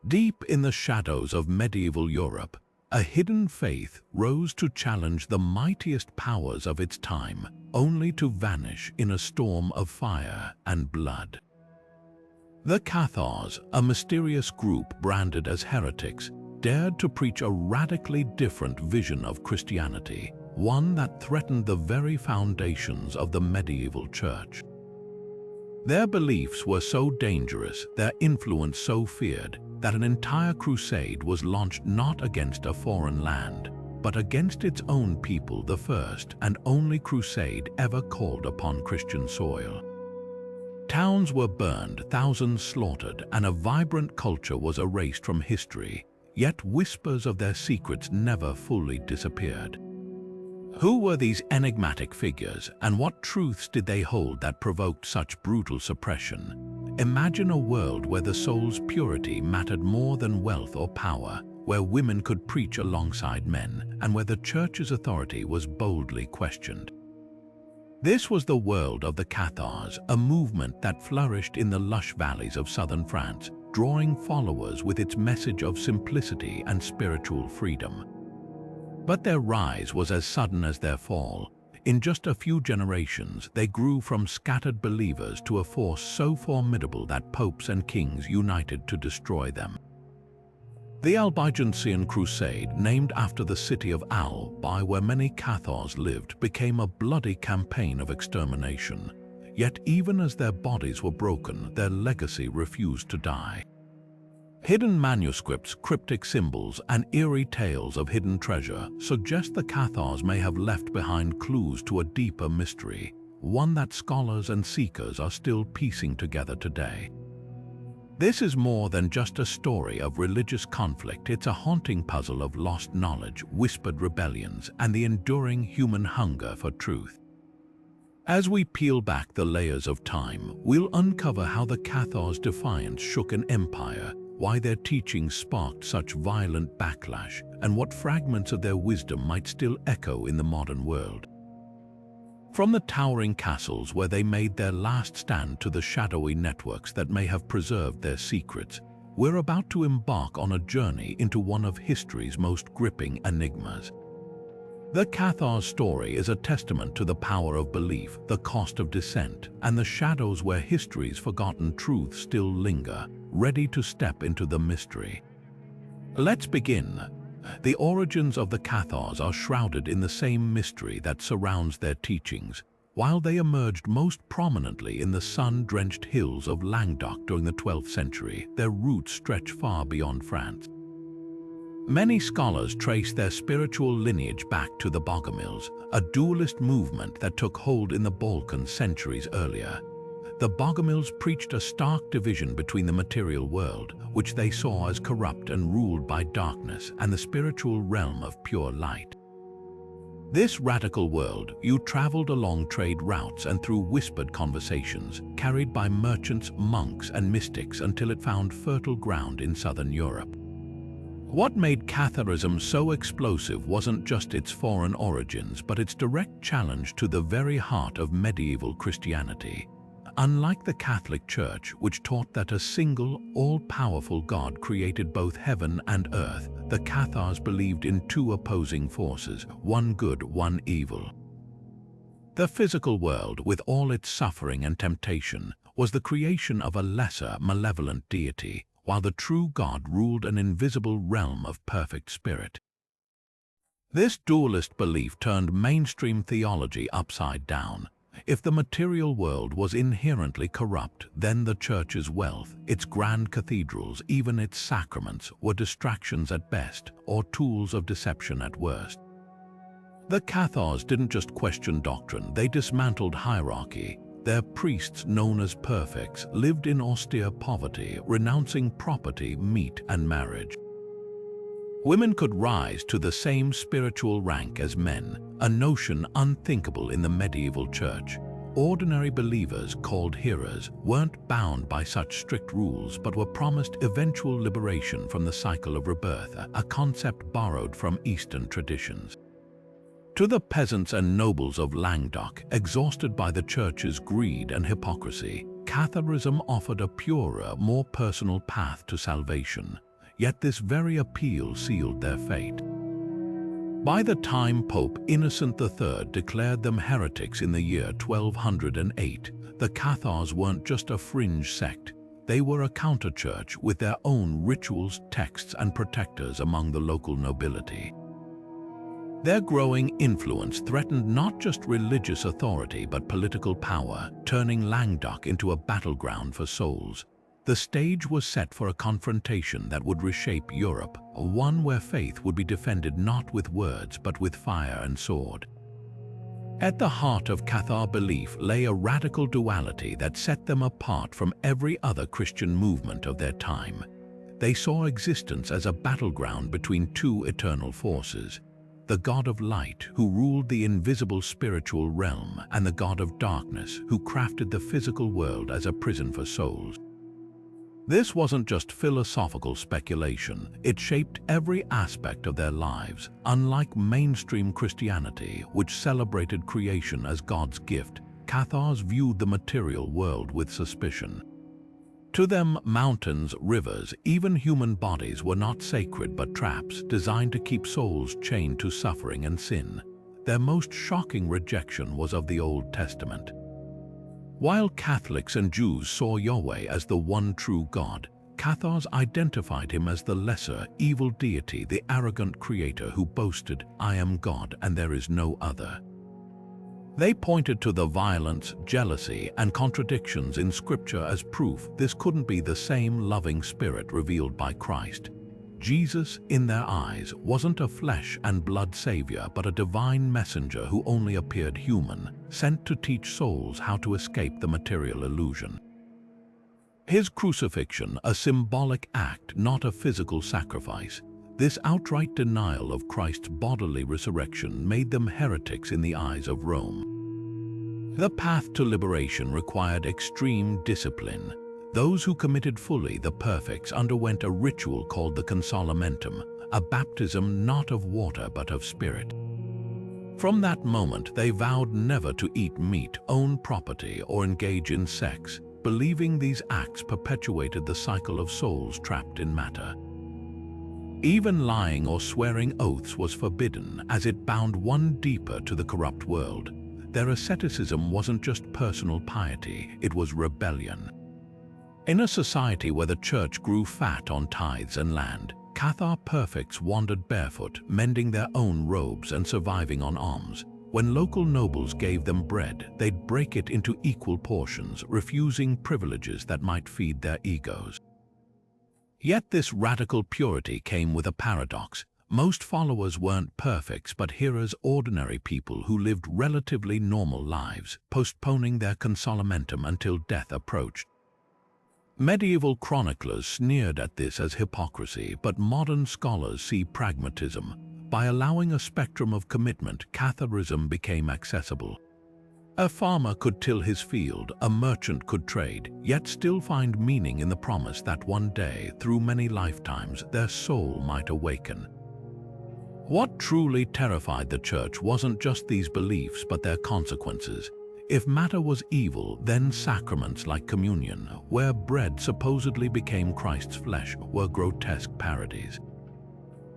Deep in the shadows of medieval Europe, a hidden faith rose to challenge the mightiest powers of its time, only to vanish in a storm of fire and blood. The Cathars, a mysterious group branded as heretics, dared to preach a radically different vision of Christianity, one that threatened the very foundations of the medieval church. Their beliefs were so dangerous, their influence so feared, that an entire crusade was launched not against a foreign land, but against its own people, the first and only crusade ever called upon Christian soil. Towns were burned, thousands slaughtered, and a vibrant culture was erased from history, yet whispers of their secrets never fully disappeared. Who were these enigmatic figures, and what truths did they hold that provoked such brutal suppression? Imagine a world where the soul's purity mattered more than wealth or power, where women could preach alongside men, and where the church's authority was boldly questioned. This was the world of the Cathars, a movement that flourished in the lush valleys of southern France, drawing followers with its message of simplicity and spiritual freedom. But their rise was as sudden as their fall. In just a few generations, they grew from scattered believers to a force so formidable that popes and kings united to destroy them. The Albigensian Crusade, named after the city of Albi where many Cathars lived, became a bloody campaign of extermination. Yet even as their bodies were broken, their legacy refused to die. Hidden manuscripts, cryptic symbols, and eerie tales of hidden treasure suggest the Cathars may have left behind clues to a deeper mystery, one that scholars and seekers are still piecing together today. This is more than just a story of religious conflict. It's a haunting puzzle of lost knowledge, whispered rebellions, and the enduring human hunger for truth. As we peel back the layers of time, we'll uncover how the Cathars' defiance shook an empire, why their teachings sparked such violent backlash, and what fragments of their wisdom might still echo in the modern world. From the towering castles where they made their last stand to the shadowy networks that may have preserved their secrets, we're about to embark on a journey into one of history's most gripping enigmas. The Cathar story is a testament to the power of belief, the cost of dissent, and the shadows where history's forgotten truths still linger, ready to step into the mystery. Let's begin. The origins of the Cathars are shrouded in the same mystery that surrounds their teachings. While they emerged most prominently in the sun-drenched hills of Languedoc during the 12th century, their roots stretch far beyond France. Many scholars trace their spiritual lineage back to the Bogomils, a dualist movement that took hold in the Balkans centuries earlier. The Bogomils preached a stark division between the material world, which they saw as corrupt and ruled by darkness, and the spiritual realm of pure light. This radical worldview traveled along trade routes and through whispered conversations, carried by merchants, monks, and mystics until it found fertile ground in southern Europe. What made Catharism so explosive wasn't just its foreign origins, but its direct challenge to the very heart of medieval Christianity. Unlike the Catholic Church, which taught that a single, all-powerful God created both heaven and earth, the Cathars believed in two opposing forces, one good, one evil. The physical world, with all its suffering and temptation, was the creation of a lesser, malevolent deity, while the true God ruled an invisible realm of perfect spirit. This dualist belief turned mainstream theology upside down. If the material world was inherently corrupt, then the Church's wealth, its grand cathedrals, even its sacraments, were distractions at best, or tools of deception at worst. The Cathars didn't just question doctrine, they dismantled hierarchy. Their priests, known as perfects, lived in austere poverty, renouncing property, meat, and marriage. Women could rise to the same spiritual rank as men, a notion unthinkable in the medieval church. Ordinary believers, called hearers, weren't bound by such strict rules but were promised eventual liberation from the cycle of rebirth, a concept borrowed from Eastern traditions. To the peasants and nobles of Languedoc, exhausted by the church's greed and hypocrisy, Catharism offered a purer, more personal path to salvation. yet this very appeal sealed their fate. By the time Pope Innocent III declared them heretics in the year 1208, the Cathars weren't just a fringe sect. They were a counterchurch with their own rituals, texts, and protectors among the local nobility. Their growing influence threatened not just religious authority but political power, turning Languedoc into a battleground for souls. The stage was set for a confrontation that would reshape Europe, one where faith would be defended not with words but with fire and sword. At the heart of Cathar belief lay a radical duality that set them apart from every other Christian movement of their time. They saw existence as a battleground between two eternal forces: the God of light, who ruled the invisible spiritual realm, and the God of darkness, who crafted the physical world as a prison for souls. This wasn't just philosophical speculation, it shaped every aspect of their lives. Unlike mainstream Christianity, which celebrated creation as God's gift, Cathars viewed the material world with suspicion. To them, mountains, rivers, even human bodies were not sacred but traps designed to keep souls chained to suffering and sin. Their most shocking rejection was of the Old Testament. While Catholics and Jews saw Yahweh as the one true God, Cathars identified him as the lesser, evil deity, the arrogant creator who boasted, "I am God and there is no other." They pointed to the violence, jealousy, and contradictions in Scripture as proof this couldn't be the same loving spirit revealed by Christ. Jesus, in their eyes, wasn't a flesh and blood savior but a divine messenger who only appeared human, sent to teach souls how to escape the material illusion. His crucifixion, a symbolic act, not a physical sacrifice, this outright denial of Christ's bodily resurrection made them heretics in the eyes of Rome. The path to liberation required extreme discipline. Those who committed fully, the perfects, underwent a ritual called the consolamentum, a baptism not of water but of spirit. From that moment, they vowed never to eat meat, own property, or engage in sex, believing these acts perpetuated the cycle of souls trapped in matter. Even lying or swearing oaths was forbidden, as it bound one deeper to the corrupt world. Their asceticism wasn't just personal piety, it was rebellion. In a society where the church grew fat on tithes and land, Cathar perfects wandered barefoot, mending their own robes and surviving on alms. When local nobles gave them bread, they'd break it into equal portions, refusing privileges that might feed their egos. Yet this radical purity came with a paradox. Most followers weren't perfects but hearers, ordinary people who lived relatively normal lives, postponing their consolamentum until death approached. Medieval chroniclers sneered at this as hypocrisy, but modern scholars see pragmatism. By allowing a spectrum of commitment, Catharism became accessible. A farmer could till his field, a merchant could trade, yet still find meaning in the promise that one day, through many lifetimes, their soul might awaken. What truly terrified the church wasn't just these beliefs but their consequences. If matter was evil, then sacraments like communion, where bread supposedly became Christ's flesh, were grotesque parodies.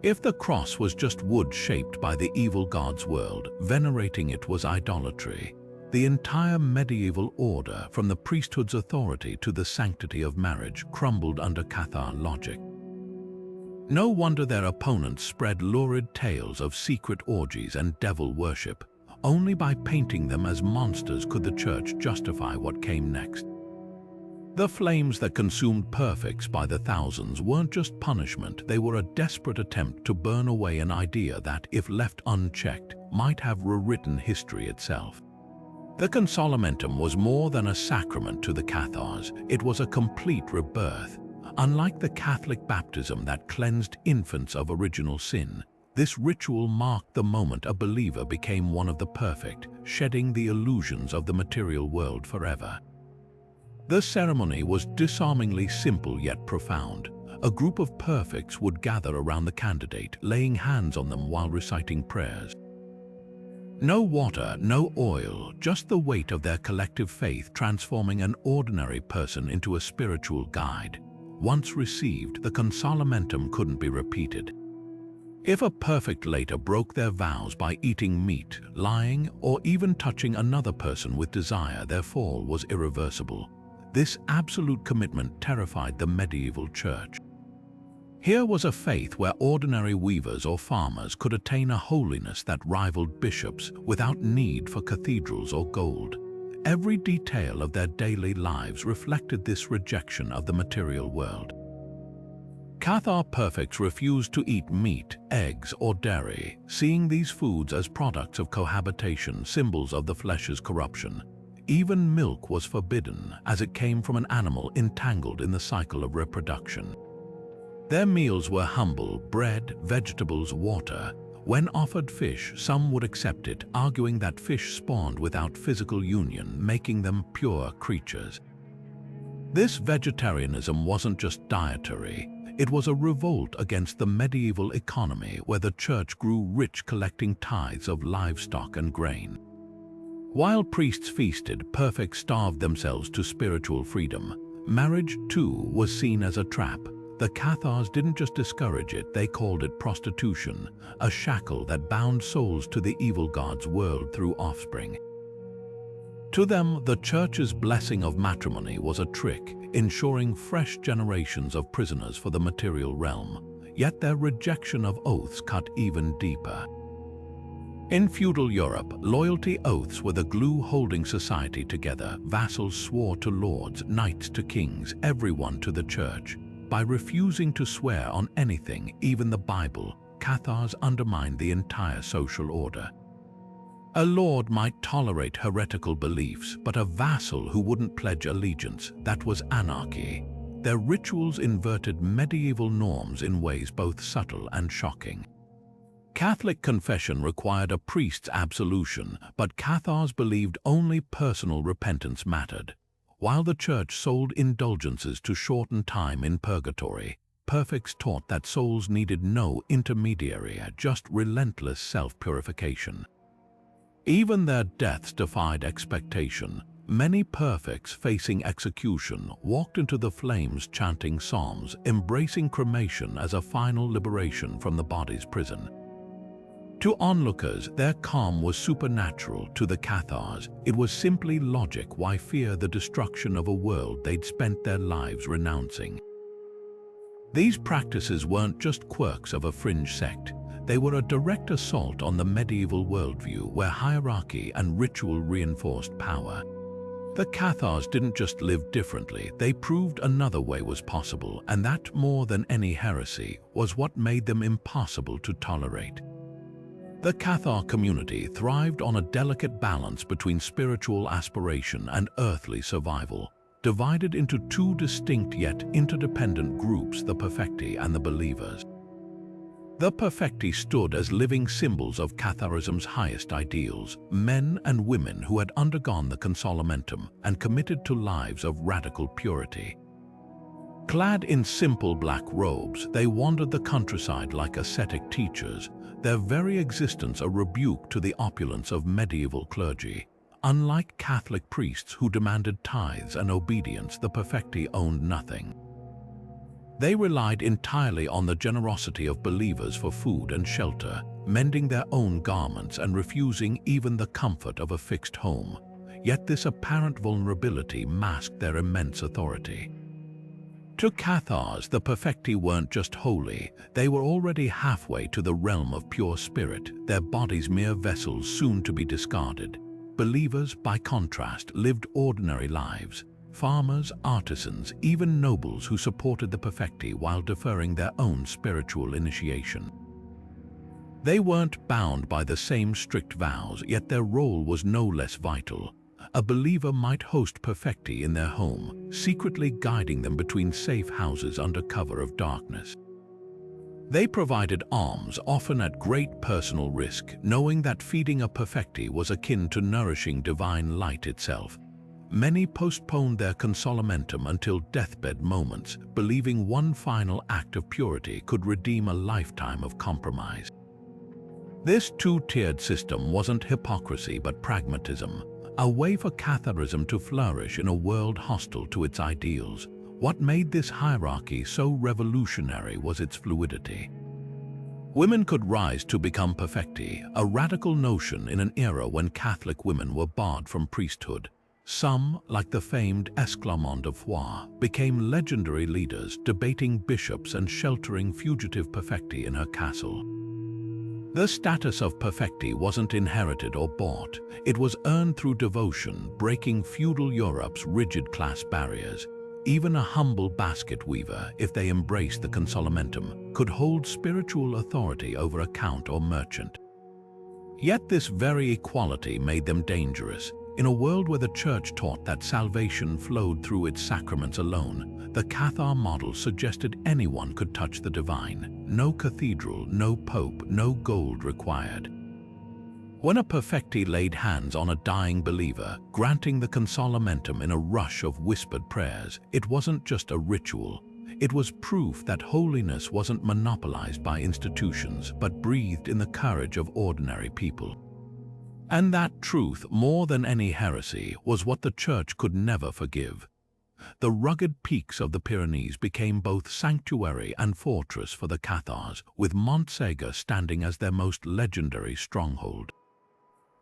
If the cross was just wood shaped by the evil God's world, venerating it was idolatry. The entire medieval order, from the priesthood's authority to the sanctity of marriage, crumbled under Cathar logic. No wonder their opponents spread lurid tales of secret orgies and devil worship. Only by painting them as monsters could the church justify what came next. The flames that consumed perfects by the thousands weren't just punishment, they were a desperate attempt to burn away an idea that, if left unchecked, might have rewritten history itself. The consolamentum was more than a sacrament to the Cathars, it was a complete rebirth. Unlike the Catholic baptism that cleansed infants of original sin, this ritual marked the moment a believer became one of the perfect, shedding the illusions of the material world forever. The ceremony was disarmingly simple yet profound. A group of perfects would gather around the candidate, laying hands on them while reciting prayers. No water, no oil, just the weight of their collective faith transforming an ordinary person into a spiritual guide. once received, the consolamentum couldn't be repeated. If a perfect later broke their vows by eating meat, lying, or even touching another person with desire, their fall was irreversible. This absolute commitment terrified the medieval church. Here was a faith where ordinary weavers or farmers could attain a holiness that rivaled bishops without need for cathedrals or gold. Every detail of their daily lives reflected this rejection of the material world. Cathar perfects refused to eat meat, eggs, or dairy, seeing these foods as products of cohabitation, symbols of the flesh's corruption. Even milk was forbidden, as it came from an animal entangled in the cycle of reproduction. Their meals were humble: bread, vegetables, water. When offered fish, some would accept it, arguing that fish spawned without physical union, making them pure creatures. This vegetarianism wasn't just dietary. It was a revolt against the medieval economy where the church grew rich collecting tithes of livestock and grain. While priests feasted, perfects starved themselves to spiritual freedom. Marriage, too, was seen as a trap. The Cathars didn't just discourage it, they called it prostitution, a shackle that bound souls to the evil god's world through offspring. To them, the church's blessing of matrimony was a trick, ensuring fresh generations of prisoners for the material realm. Yet their rejection of oaths cut even deeper. In feudal Europe, loyalty oaths were the glue holding society together. Vassals swore to lords, knights to kings, everyone to the church. By refusing to swear on anything, even the Bible, Cathars undermined the entire social order. A lord might tolerate heretical beliefs, but a vassal who wouldn't pledge allegiance, that was anarchy. Their rituals inverted medieval norms in ways both subtle and shocking. Catholic confession required a priest's absolution, but Cathars believed only personal repentance mattered. While the church sold indulgences to shorten time in purgatory, perfects taught that souls needed no intermediary, just relentless self-purification. Even their deaths defied expectation. Many perfects facing execution walked into the flames chanting psalms, embracing cremation as a final liberation from the body's prison. To onlookers, their calm was supernatural. To the Cathars, it was simply logic. Why fear the destruction of a world they'd spent their lives renouncing? These practices weren't just quirks of a fringe sect. They were a direct assault on the medieval worldview where hierarchy and ritual reinforced power. The Cathars didn't just live differently, they proved another way was possible, and that, more than any heresy, was what made them impossible to tolerate. The Cathar community thrived on a delicate balance between spiritual aspiration and earthly survival, divided into two distinct yet interdependent groups, the Perfecti and the Believers. The Perfecti stood as living symbols of Catharism's highest ideals, men and women who had undergone the consolamentum and committed to lives of radical purity. Clad in simple black robes, they wandered the countryside like ascetic teachers, their very existence a rebuke to the opulence of medieval clergy. Unlike Catholic priests who demanded tithes and obedience, the Perfecti owned nothing. They relied entirely on the generosity of believers for food and shelter, mending their own garments and refusing even the comfort of a fixed home. Yet this apparent vulnerability masked their immense authority. To Cathars, the Perfecti weren't just holy, they were already halfway to the realm of pure spirit, their bodies mere vessels soon to be discarded. Believers, by contrast, lived ordinary lives. Farmers, artisans, even nobles who supported the Perfecti while deferring their own spiritual initiation. They weren't bound by the same strict vows, yet their role was no less vital. A believer might host Perfecti in their home, secretly guiding them between safe houses under cover of darkness. They provided alms, often at great personal risk, knowing that feeding a Perfecti was akin to nourishing divine light itself. Many postponed their consolamentum until deathbed moments, believing one final act of purity could redeem a lifetime of compromise. This two-tiered system wasn't hypocrisy but pragmatism, a way for Catharism to flourish in a world hostile to its ideals. What made this hierarchy so revolutionary was its fluidity. Women could rise to become Perfecti, a radical notion in an era when Catholic women were barred from priesthood. Some, like the famed Esclarmonde of Foix, became legendary leaders, debating bishops and sheltering fugitive Perfecti in her castle. The status of Perfecti wasn't inherited or bought. It was earned through devotion, breaking feudal Europe's rigid class barriers. Even a humble basket weaver, if they embraced the consolamentum, could hold spiritual authority over a count or merchant. Yet this very equality made them dangerous. In a world where the Church taught that salvation flowed through its sacraments alone, the Cathar model suggested anyone could touch the divine. No cathedral, no pope, no gold required. When a Perfecti laid hands on a dying believer, granting the consolamentum in a rush of whispered prayers, it wasn't just a ritual. It was proof that holiness wasn't monopolized by institutions, but breathed in the courage of ordinary people. And that truth, more than any heresy, was what the Church could never forgive. The rugged peaks of the Pyrenees became both sanctuary and fortress for the Cathars, with Montségur standing as their most legendary stronghold.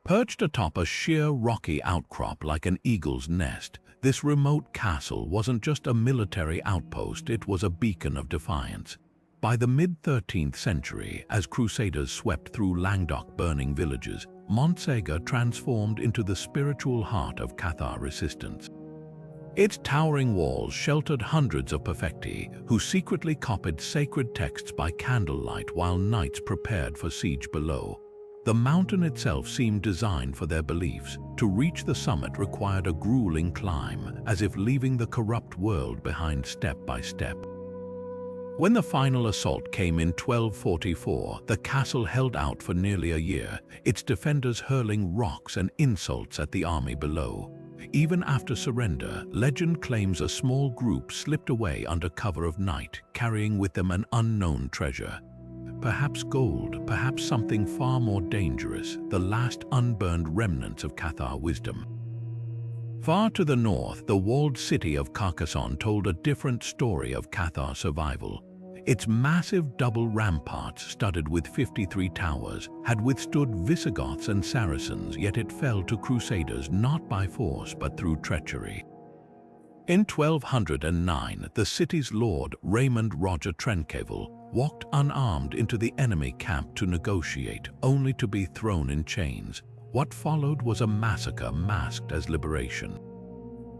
Perched atop a sheer rocky outcrop like an eagle's nest, this remote castle wasn't just a military outpost, it was a beacon of defiance. By the mid-13th century, as crusaders swept through Languedoc-burning villages, Montségur transformed into the spiritual heart of Cathar resistance. Its towering walls sheltered hundreds of Perfecti, who secretly copied sacred texts by candlelight while knights prepared for siege below. The mountain itself seemed designed for their beliefs. To reach the summit required a grueling climb, as if leaving the corrupt world behind step by step. When the final assault came in 1244, the castle held out for nearly a year, its defenders hurling rocks and insults at the army below. Even after surrender, legend claims a small group slipped away under cover of night, carrying with them an unknown treasure. Perhaps gold, perhaps something far more dangerous, the last unburned remnants of Cathar wisdom. Far to the north, the walled city of Carcassonne told a different story of Cathar survival. Its massive double ramparts, studded with 53 towers, had withstood Visigoths and Saracens, yet it fell to Crusaders not by force but through treachery. In 1209, the city's lord, Raymond Roger Trencavel, walked unarmed into the enemy camp to negotiate, only to be thrown in chains. What followed was a massacre masked as liberation.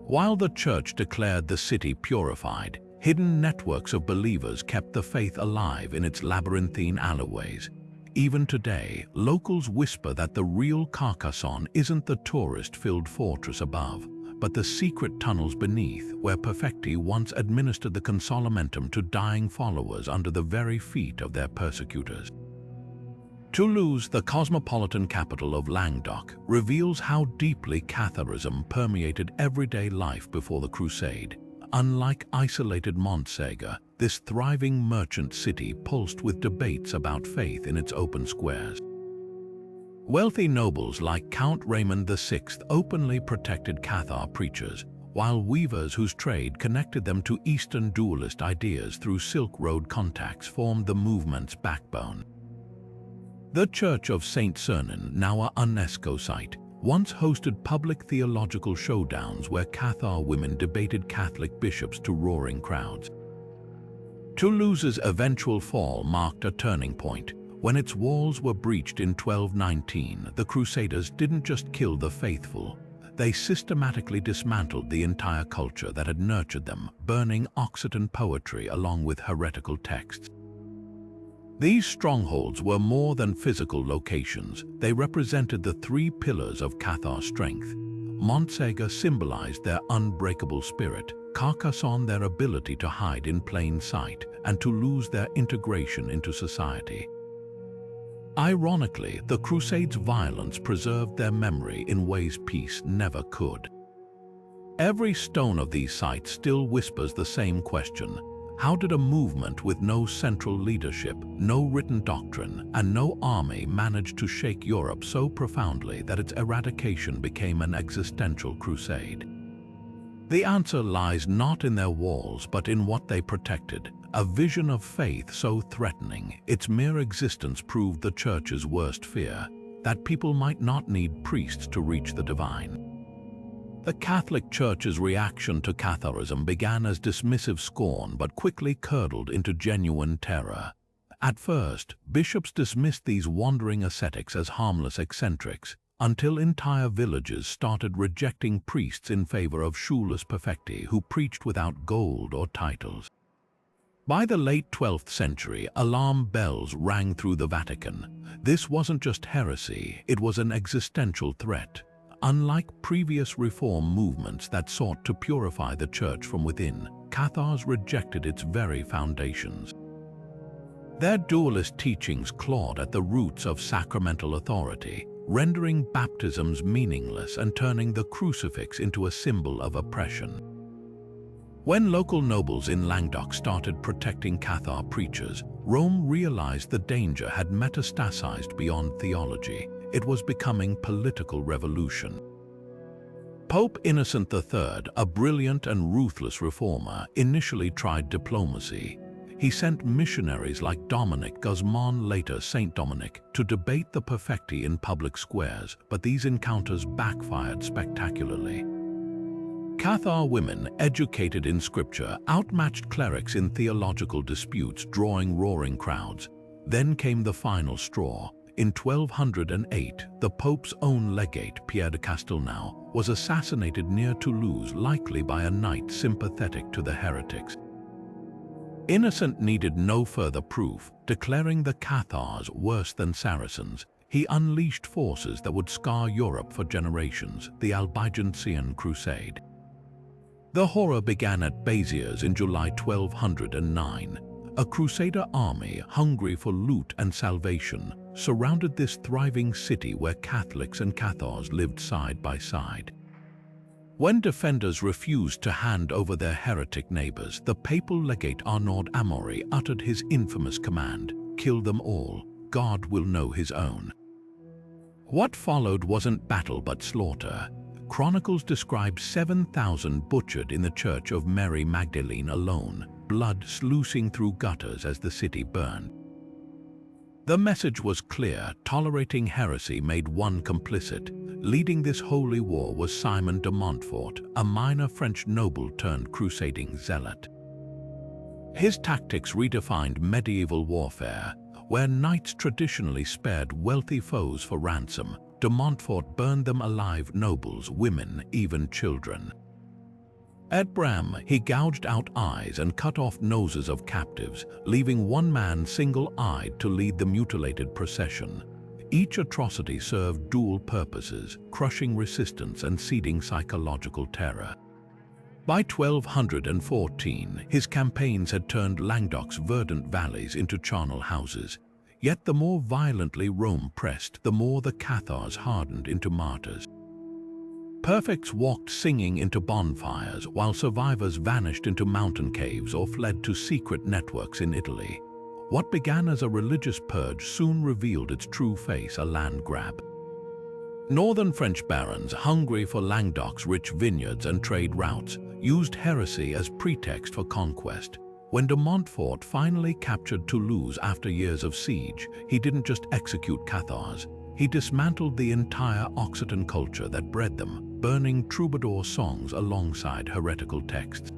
While the Church declared the city purified, hidden networks of believers kept the faith alive in its labyrinthine alleyways. Even today, locals whisper that the real Carcassonne isn't the tourist-filled fortress above, but the secret tunnels beneath, where Perfecti once administered the consolamentum to dying followers under the very feet of their persecutors. Toulouse, the cosmopolitan capital of Languedoc, reveals how deeply Catharism permeated everyday life before the Crusade. Unlike isolated Montségur, this thriving merchant city pulsed with debates about faith in its open squares. Wealthy nobles like Count Raymond VI openly protected Cathar preachers, while weavers whose trade connected them to Eastern dualist ideas through Silk Road contacts formed the movement's backbone. The Church of Saint Sernin, now a UNESCO site, once hosted public theological showdowns where Cathar women debated Catholic bishops to roaring crowds. Toulouse's eventual fall marked a turning point. When its walls were breached in 1219, the Crusaders didn't just kill the faithful. They systematically dismantled the entire culture that had nurtured them, burning Occitan poetry along with heretical texts. These strongholds were more than physical locations. They represented the three pillars of Cathar strength. Montségur symbolized their unbreakable spirit, Carcassonne their ability to hide in plain sight, and Toulouse their integration into society. Ironically, the Crusades' violence preserved their memory in ways peace never could. Every stone of these sites still whispers the same question: how did a movement with no central leadership, no written doctrine, and no army manage to shake Europe so profoundly that its eradication became an existential crusade? The answer lies not in their walls but in what they protected, a vision of faith so threatening its mere existence proved the Church's worst fear, that people might not need priests to reach the divine. The Catholic Church's reaction to Catharism began as dismissive scorn but quickly curdled into genuine terror. At first, bishops dismissed these wandering ascetics as harmless eccentrics, until entire villages started rejecting priests in favor of shoeless perfecti who preached without gold or titles. By the late 12th century, alarm bells rang through the Vatican. This wasn't just heresy, it was an existential threat. Unlike previous reform movements that sought to purify the Church from within, Cathars rejected its very foundations. Their dualist teachings clawed at the roots of sacramental authority, rendering baptisms meaningless and turning the crucifix into a symbol of oppression. When local nobles in Languedoc started protecting Cathar preachers, Rome realized the danger had metastasized beyond theology. It was becoming political revolution. Pope Innocent III, a brilliant and ruthless reformer, initially tried diplomacy. He sent missionaries like Dominic Guzman, later Saint Dominic, to debate the Perfecti in public squares, but these encounters backfired spectacularly. Cathar women, educated in scripture, outmatched clerics in theological disputes, drawing roaring crowds. Then came the final straw. In 1208, the Pope's own legate, Pierre de Castelnau, was assassinated near Toulouse, likely by a knight sympathetic to the heretics. Innocent needed no further proof. Declaring the Cathars worse than Saracens, he unleashed forces that would scar Europe for generations, the Albigensian Crusade. The horror began at Béziers in July 1209. A Crusader army, hungry for loot and salvation, surrounded this thriving city where Catholics and Cathars lived side by side. When defenders refused to hand over their heretic neighbors, the papal legate Arnaud Amaury uttered his infamous command, "Kill them all, God will know his own." What followed wasn't battle but slaughter. Chronicles describe 7,000 butchered in the Church of Mary Magdalene alone, blood sluicing through gutters as the city burned. The message was clear: tolerating heresy made one complicit. Leading this holy war was Simon de Montfort, a minor French noble turned crusading zealot. His tactics redefined medieval warfare. Where knights traditionally spared wealthy foes for ransom, de Montfort burned them alive: nobles, women, even children. At Bram, he gouged out eyes and cut off noses of captives, leaving one man single-eyed to lead the mutilated procession. Each atrocity served dual purposes: crushing resistance and seeding psychological terror. By 1214, his campaigns had turned Languedoc's verdant valleys into charnel houses. Yet the more violently Rome pressed, the more the Cathars hardened into martyrs. Perfects walked singing into bonfires, while survivors vanished into mountain caves or fled to secret networks in Italy. What began as a religious purge soon revealed its true face: a land grab. Northern French barons, hungry for Languedoc's rich vineyards and trade routes, used heresy as pretext for conquest. When de Montfort finally captured Toulouse after years of siege, he didn't just execute Cathars. He dismantled the entire Occitan culture that bred them, burning troubadour songs alongside heretical texts.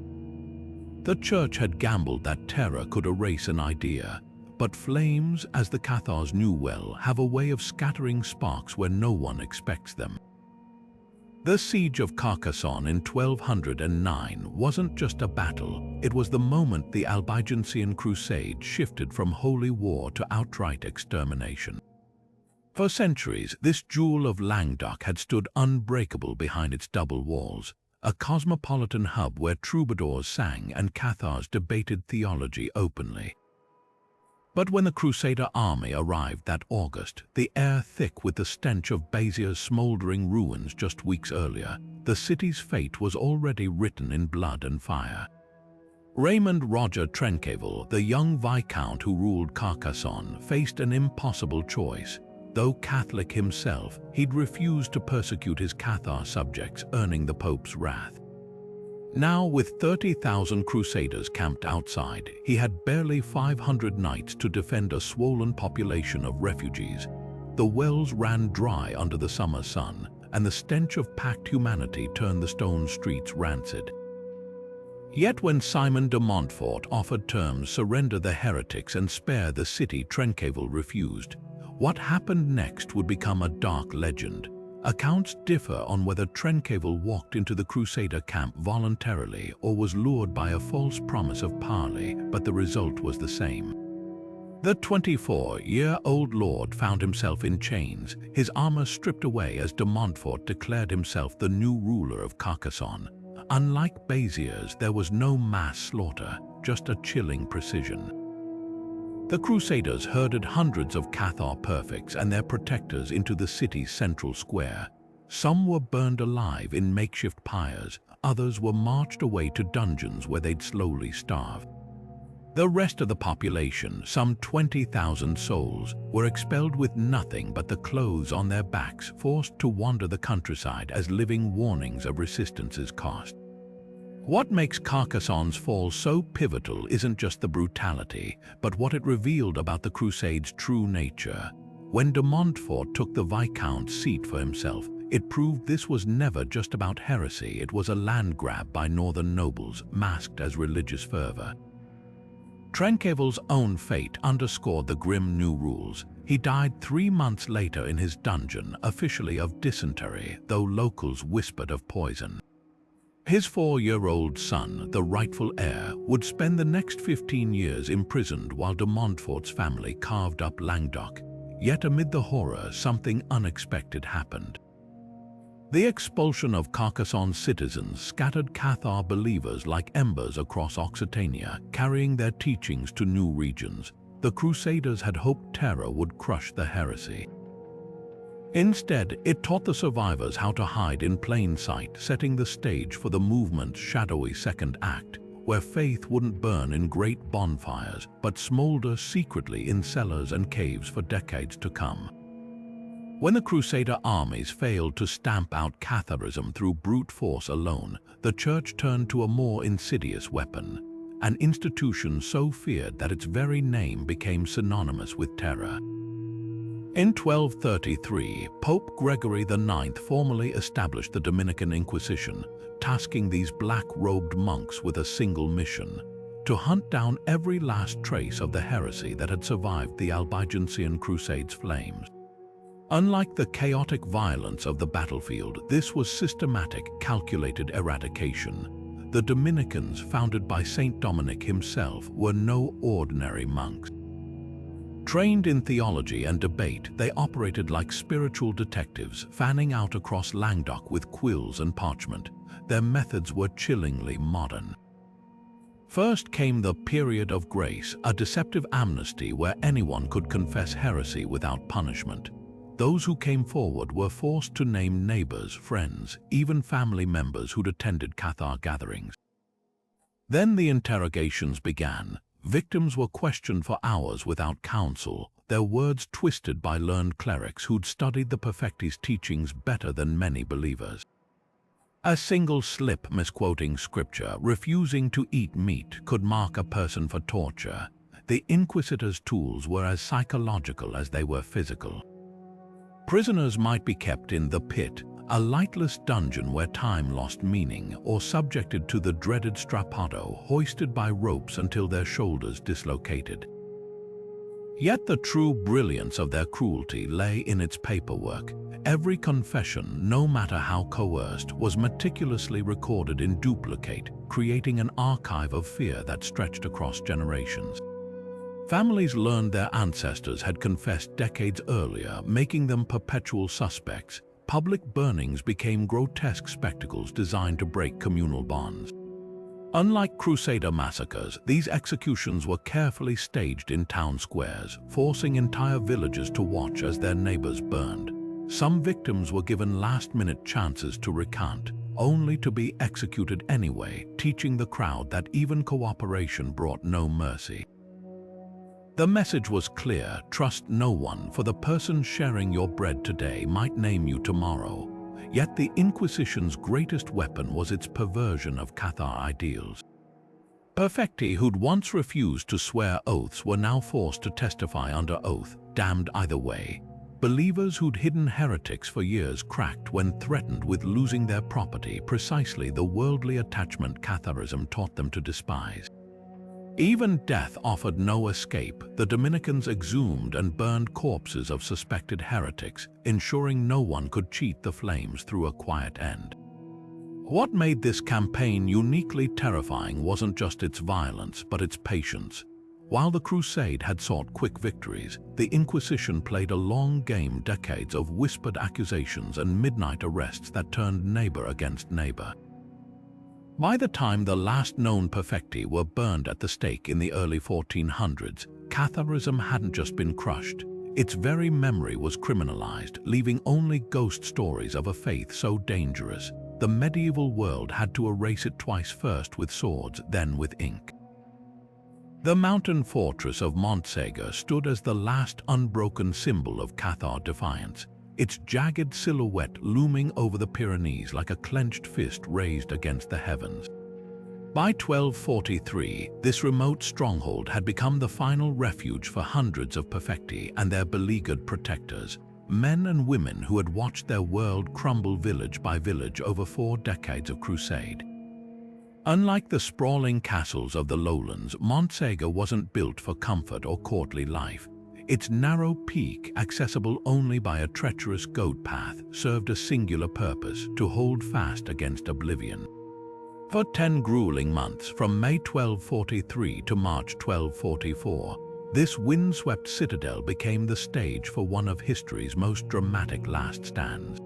The Church had gambled that terror could erase an idea, but flames, as the Cathars knew well, have a way of scattering sparks where no one expects them. The Siege of Carcassonne in 1209 wasn't just a battle, it was the moment the Albigensian Crusade shifted from holy war to outright extermination. For centuries, this jewel of Languedoc had stood unbreakable behind its double walls, a cosmopolitan hub where troubadours sang and Cathars debated theology openly. But when the Crusader army arrived that August, the air thick with the stench of Béziers' smoldering ruins just weeks earlier, the city's fate was already written in blood and fire. Raymond Roger Trencavel, the young viscount who ruled Carcassonne, faced an impossible choice. Though Catholic himself, he'd refused to persecute his Cathar subjects, earning the Pope's wrath. Now, with 30,000 crusaders camped outside, he had barely 500 knights to defend a swollen population of refugees. The wells ran dry under the summer sun, and the stench of packed humanity turned the stone streets rancid. Yet when Simon de Montfort offered terms surrender the heretics and spare the city, Tréncéval refused. What happened next would become a dark legend. Accounts differ on whether Tréncéval walked into the Crusader camp voluntarily or was lured by a false promise of parley, but the result was the same. The 24-year-old lord found himself in chains, his armor stripped away as de Montfort declared himself the new ruler of Carcassonne. Unlike Béziers, there was no mass slaughter, just a chilling precision. The Crusaders herded hundreds of Cathar perfects and their protectors into the city's central square. Some were burned alive in makeshift pyres, others were marched away to dungeons where they'd slowly starve. The rest of the population, some 20,000 souls, were expelled with nothing but the clothes on their backs, forced to wander the countryside as living warnings of resistance's cost. What makes Carcassonne's fall so pivotal isn't just the brutality, but what it revealed about the Crusade's true nature. When de Montfort took the Viscount's seat for himself, it proved this was never just about heresy. It was a land grab by northern nobles, masked as religious fervor. Tréncéval's own fate underscored the grim new rules. He died 3 months later in his dungeon, officially of dysentery, though locals whispered of poison. His 4-year-old son, the rightful heir, would spend the next 15 years imprisoned while de Montfort's family carved up Languedoc. Yet amid the horror, something unexpected happened. The expulsion of Carcassonne's citizens scattered Cathar believers like embers across Occitania, carrying their teachings to new regions. The Crusaders had hoped terror would crush the heresy. Instead, it taught the survivors how to hide in plain sight, setting the stage for the movement's shadowy second act, where faith wouldn't burn in great bonfires, but smolder secretly in cellars and caves for decades to come. When the Crusader armies failed to stamp out Catharism through brute force alone, the Church turned to a more insidious weapon, an institution so feared that its very name became synonymous with terror. In 1233, Pope Gregory IX formally established the Dominican Inquisition, tasking these black-robed monks with a single mission: to hunt down every last trace of the heresy that had survived the Albigensian Crusade's flames. Unlike the chaotic violence of the battlefield, this was systematic, calculated eradication. The Dominicans, founded by Saint Dominic himself, were no ordinary monks. Trained in theology and debate, they operated like spiritual detectives, fanning out across Languedoc with quills and parchment. Their methods were chillingly modern. First came the period of grace, a deceptive amnesty where anyone could confess heresy without punishment. Those who came forward were forced to name neighbors, friends, even family members who'd attended Cathar gatherings. Then the interrogations began. Victims were questioned for hours without counsel, their words twisted by learned clerics who'd studied the Perfecti's teachings better than many believers. A single slip, misquoting scripture, refusing to eat meat, could mark a person for torture. The Inquisitors' tools were as psychological as they were physical. Prisoners might be kept in the pit, a lightless dungeon where time lost meaning, or subjected to the dreaded strappado, hoisted by ropes until their shoulders dislocated. Yet the true brilliance of their cruelty lay in its paperwork. Every confession, no matter how coerced, was meticulously recorded in duplicate, creating an archive of fear that stretched across generations. Families learned their ancestors had confessed decades earlier, making them perpetual suspects. Public burnings became grotesque spectacles designed to break communal bonds. Unlike Crusader massacres, these executions were carefully staged in town squares, forcing entire villages to watch as their neighbors burned. Some victims were given last-minute chances to recant, only to be executed anyway, teaching the crowd that even cooperation brought no mercy. The message was clear: trust no one, for the person sharing your bread today might name you tomorrow. Yet the Inquisition's greatest weapon was its perversion of Cathar ideals. Perfecti, who'd once refused to swear oaths, were now forced to testify under oath, damned either way. Believers who'd hidden heretics for years cracked when threatened with losing their property, precisely the worldly attachment Catharism taught them to despise. Even death offered no escape. The Dominicans exhumed and burned corpses of suspected heretics, ensuring no one could cheat the flames through a quiet end. What made this campaign uniquely terrifying wasn't just its violence, but its patience. While the Crusade had sought quick victories, the Inquisition played a long game, decades of whispered accusations and midnight arrests that turned neighbor against neighbor. By the time the last known Perfecti were burned at the stake in the early 1400s, Catharism hadn't just been crushed. Its very memory was criminalized, leaving only ghost stories of a faith so dangerous. The medieval world had to erase it twice, first with swords, then with ink. The mountain fortress of Montségur stood as the last unbroken symbol of Cathar defiance, its jagged silhouette looming over the Pyrenees like a clenched fist raised against the heavens. By 1243, this remote stronghold had become the final refuge for hundreds of Perfecti and their beleaguered protectors, men and women who had watched their world crumble village by village over 4 decades of crusade. Unlike the sprawling castles of the lowlands, Montségur wasn't built for comfort or courtly life. Its narrow peak, accessible only by a treacherous goat path, served a singular purpose: to hold fast against oblivion. For 10 grueling months, from May 1243 to March 1244, this windswept citadel became the stage for one of history's most dramatic last stands.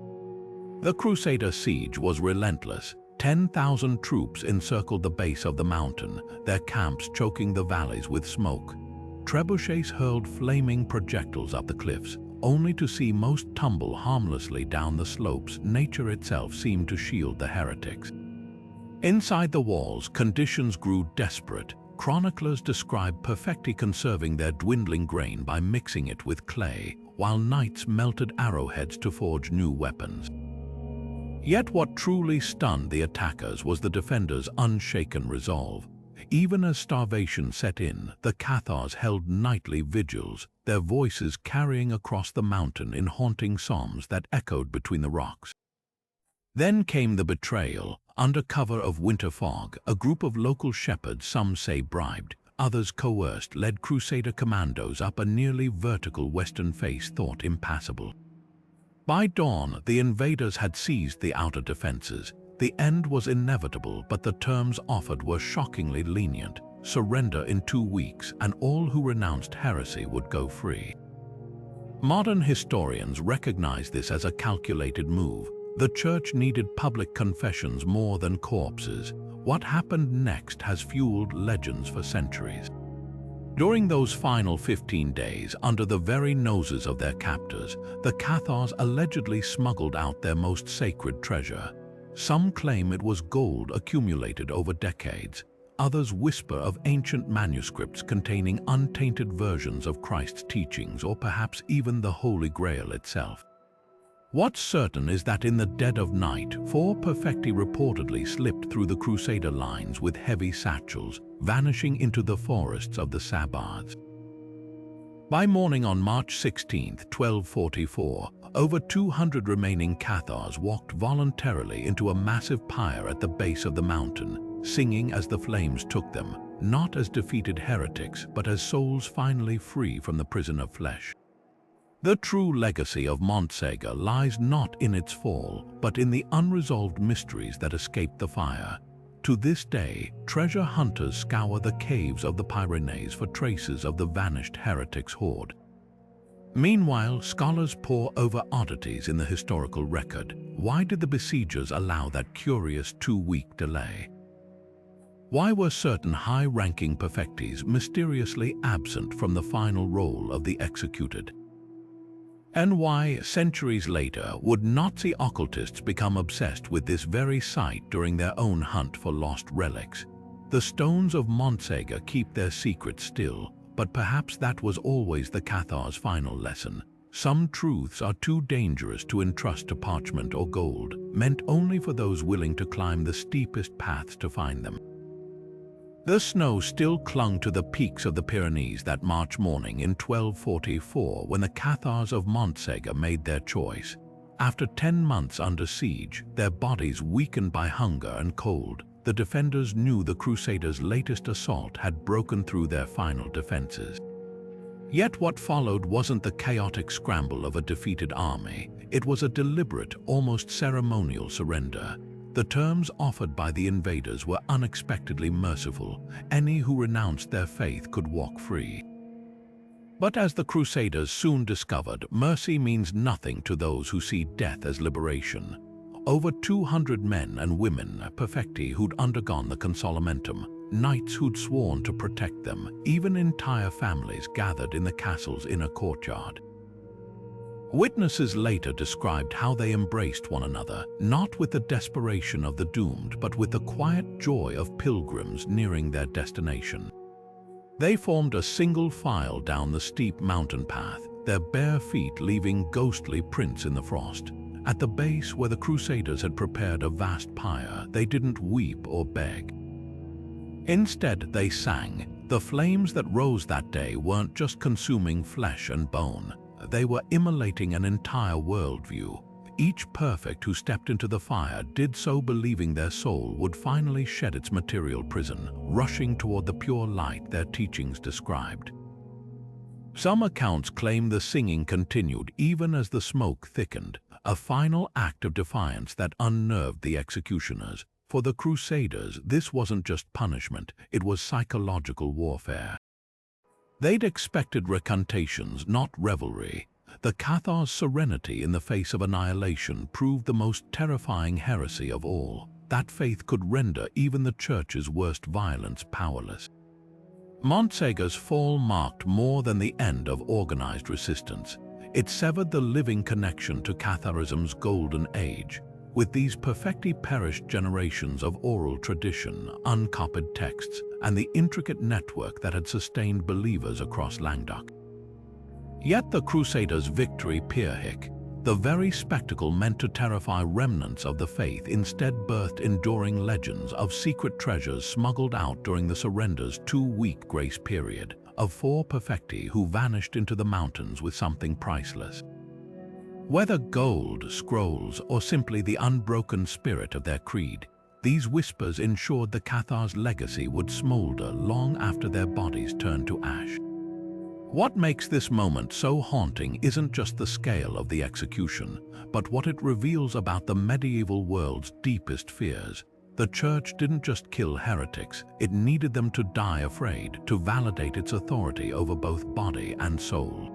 The Crusader siege was relentless. 10,000 troops encircled the base of the mountain, their camps choking the valleys with smoke. Trebuchets hurled flaming projectiles up the cliffs, only to see most tumble harmlessly down the slopes. Nature itself seemed to shield the heretics. Inside the walls, conditions grew desperate. Chroniclers describe Perfecti conserving their dwindling grain by mixing it with clay, while knights melted arrowheads to forge new weapons. Yet what truly stunned the attackers was the defenders' unshaken resolve. Even as starvation set in, the Cathars held nightly vigils, their voices carrying across the mountain in haunting psalms that echoed between the rocks. Then came the betrayal. Under cover of winter fog, a group of local shepherds, some say bribed, others coerced, led Crusader commandos up a nearly vertical western face thought impassable. By dawn, the invaders had seized the outer defenses. The end was inevitable, but the terms offered were shockingly lenient: surrender in 2 weeks, and all who renounced heresy would go free. Modern historians recognize this as a calculated move. The Church needed public confessions more than corpses. What happened next has fueled legends for centuries. During those final 15 days, under the very noses of their captors, the Cathars allegedly smuggled out their most sacred treasure. Some claim it was gold accumulated over decades. Others whisper of ancient manuscripts containing untainted versions of Christ's teachings, or perhaps even the Holy Grail itself. What's certain is that in the dead of night, 4 Perfecti reportedly slipped through the Crusader lines with heavy satchels, vanishing into the forests of the Sabards. By morning on March 16, 1244, over 200 remaining Cathars walked voluntarily into a massive pyre at the base of the mountain, singing as the flames took them, not as defeated heretics, but as souls finally free from the prison of flesh. The true legacy of Montségur lies not in its fall, but in the unresolved mysteries that escaped the fire. To this day, treasure hunters scour the caves of the Pyrenees for traces of the vanished heretics' horde. Meanwhile, scholars pore over oddities in the historical record. Why did the besiegers allow that curious 2-week delay? Why were certain high-ranking Perfectis mysteriously absent from the final roll of the executed? And why, centuries later, would Nazi occultists become obsessed with this very site during their own hunt for lost relics? The stones of Montségur keep their secrets still, but perhaps that was always the Cathars' final lesson. Some truths are too dangerous to entrust to parchment or gold, meant only for those willing to climb the steepest paths to find them. The snow still clung to the peaks of the Pyrenees that March morning in 1244 when the Cathars of Montségur made their choice. After 10 months under siege, their bodies weakened by hunger and cold, the defenders knew the Crusaders' latest assault had broken through their final defenses. Yet what followed wasn't the chaotic scramble of a defeated army. It was a deliberate, almost ceremonial surrender. The terms offered by the invaders were unexpectedly merciful. Any who renounced their faith could walk free. But as the Crusaders soon discovered, mercy means nothing to those who see death as liberation. Over 200 men and women, Perfecti who'd undergone the consolamentum, knights who'd sworn to protect them, even entire families gathered in the castle's inner courtyard. Witnesses later described how they embraced one another, not with the desperation of the doomed, but with the quiet joy of pilgrims nearing their destination. They formed a single file down the steep mountain path, their bare feet leaving ghostly prints in the frost. At the base where the Crusaders had prepared a vast pyre, they didn't weep or beg. Instead, they sang. The flames that rose that day weren't just consuming flesh and bone. They were immolating an entire worldview. Each perfect who stepped into the fire did so believing their soul would finally shed its material prison, rushing toward the pure light their teachings described. Some accounts claim the singing continued even as the smoke thickened, a final act of defiance that unnerved the executioners. For the Crusaders, this wasn't just punishment, it was psychological warfare. They'd expected recantations, not revelry. The Cathars' serenity in the face of annihilation proved the most terrifying heresy of all. That faith could render even the Church's worst violence powerless. Montségur's fall marked more than the end of organized resistance. It severed the living connection to Catharism's golden age. With these Perfecti perished generations of oral tradition, uncopied texts, and the intricate network that had sustained believers across Languedoc. Yet the Crusaders' victory Pierhic, the very spectacle meant to terrify remnants of the faith, instead birthed enduring legends of secret treasures smuggled out during the surrender's 2-week grace period, of 4 Perfecti who vanished into the mountains with something priceless. Whether gold, scrolls, or simply the unbroken spirit of their creed, these whispers ensured the Cathars' legacy would smolder long after their bodies turned to ash. What makes this moment so haunting isn't just the scale of the execution, but what it reveals about the medieval world's deepest fears. The Church didn't just kill heretics, it needed them to die afraid to validate its authority over both body and soul.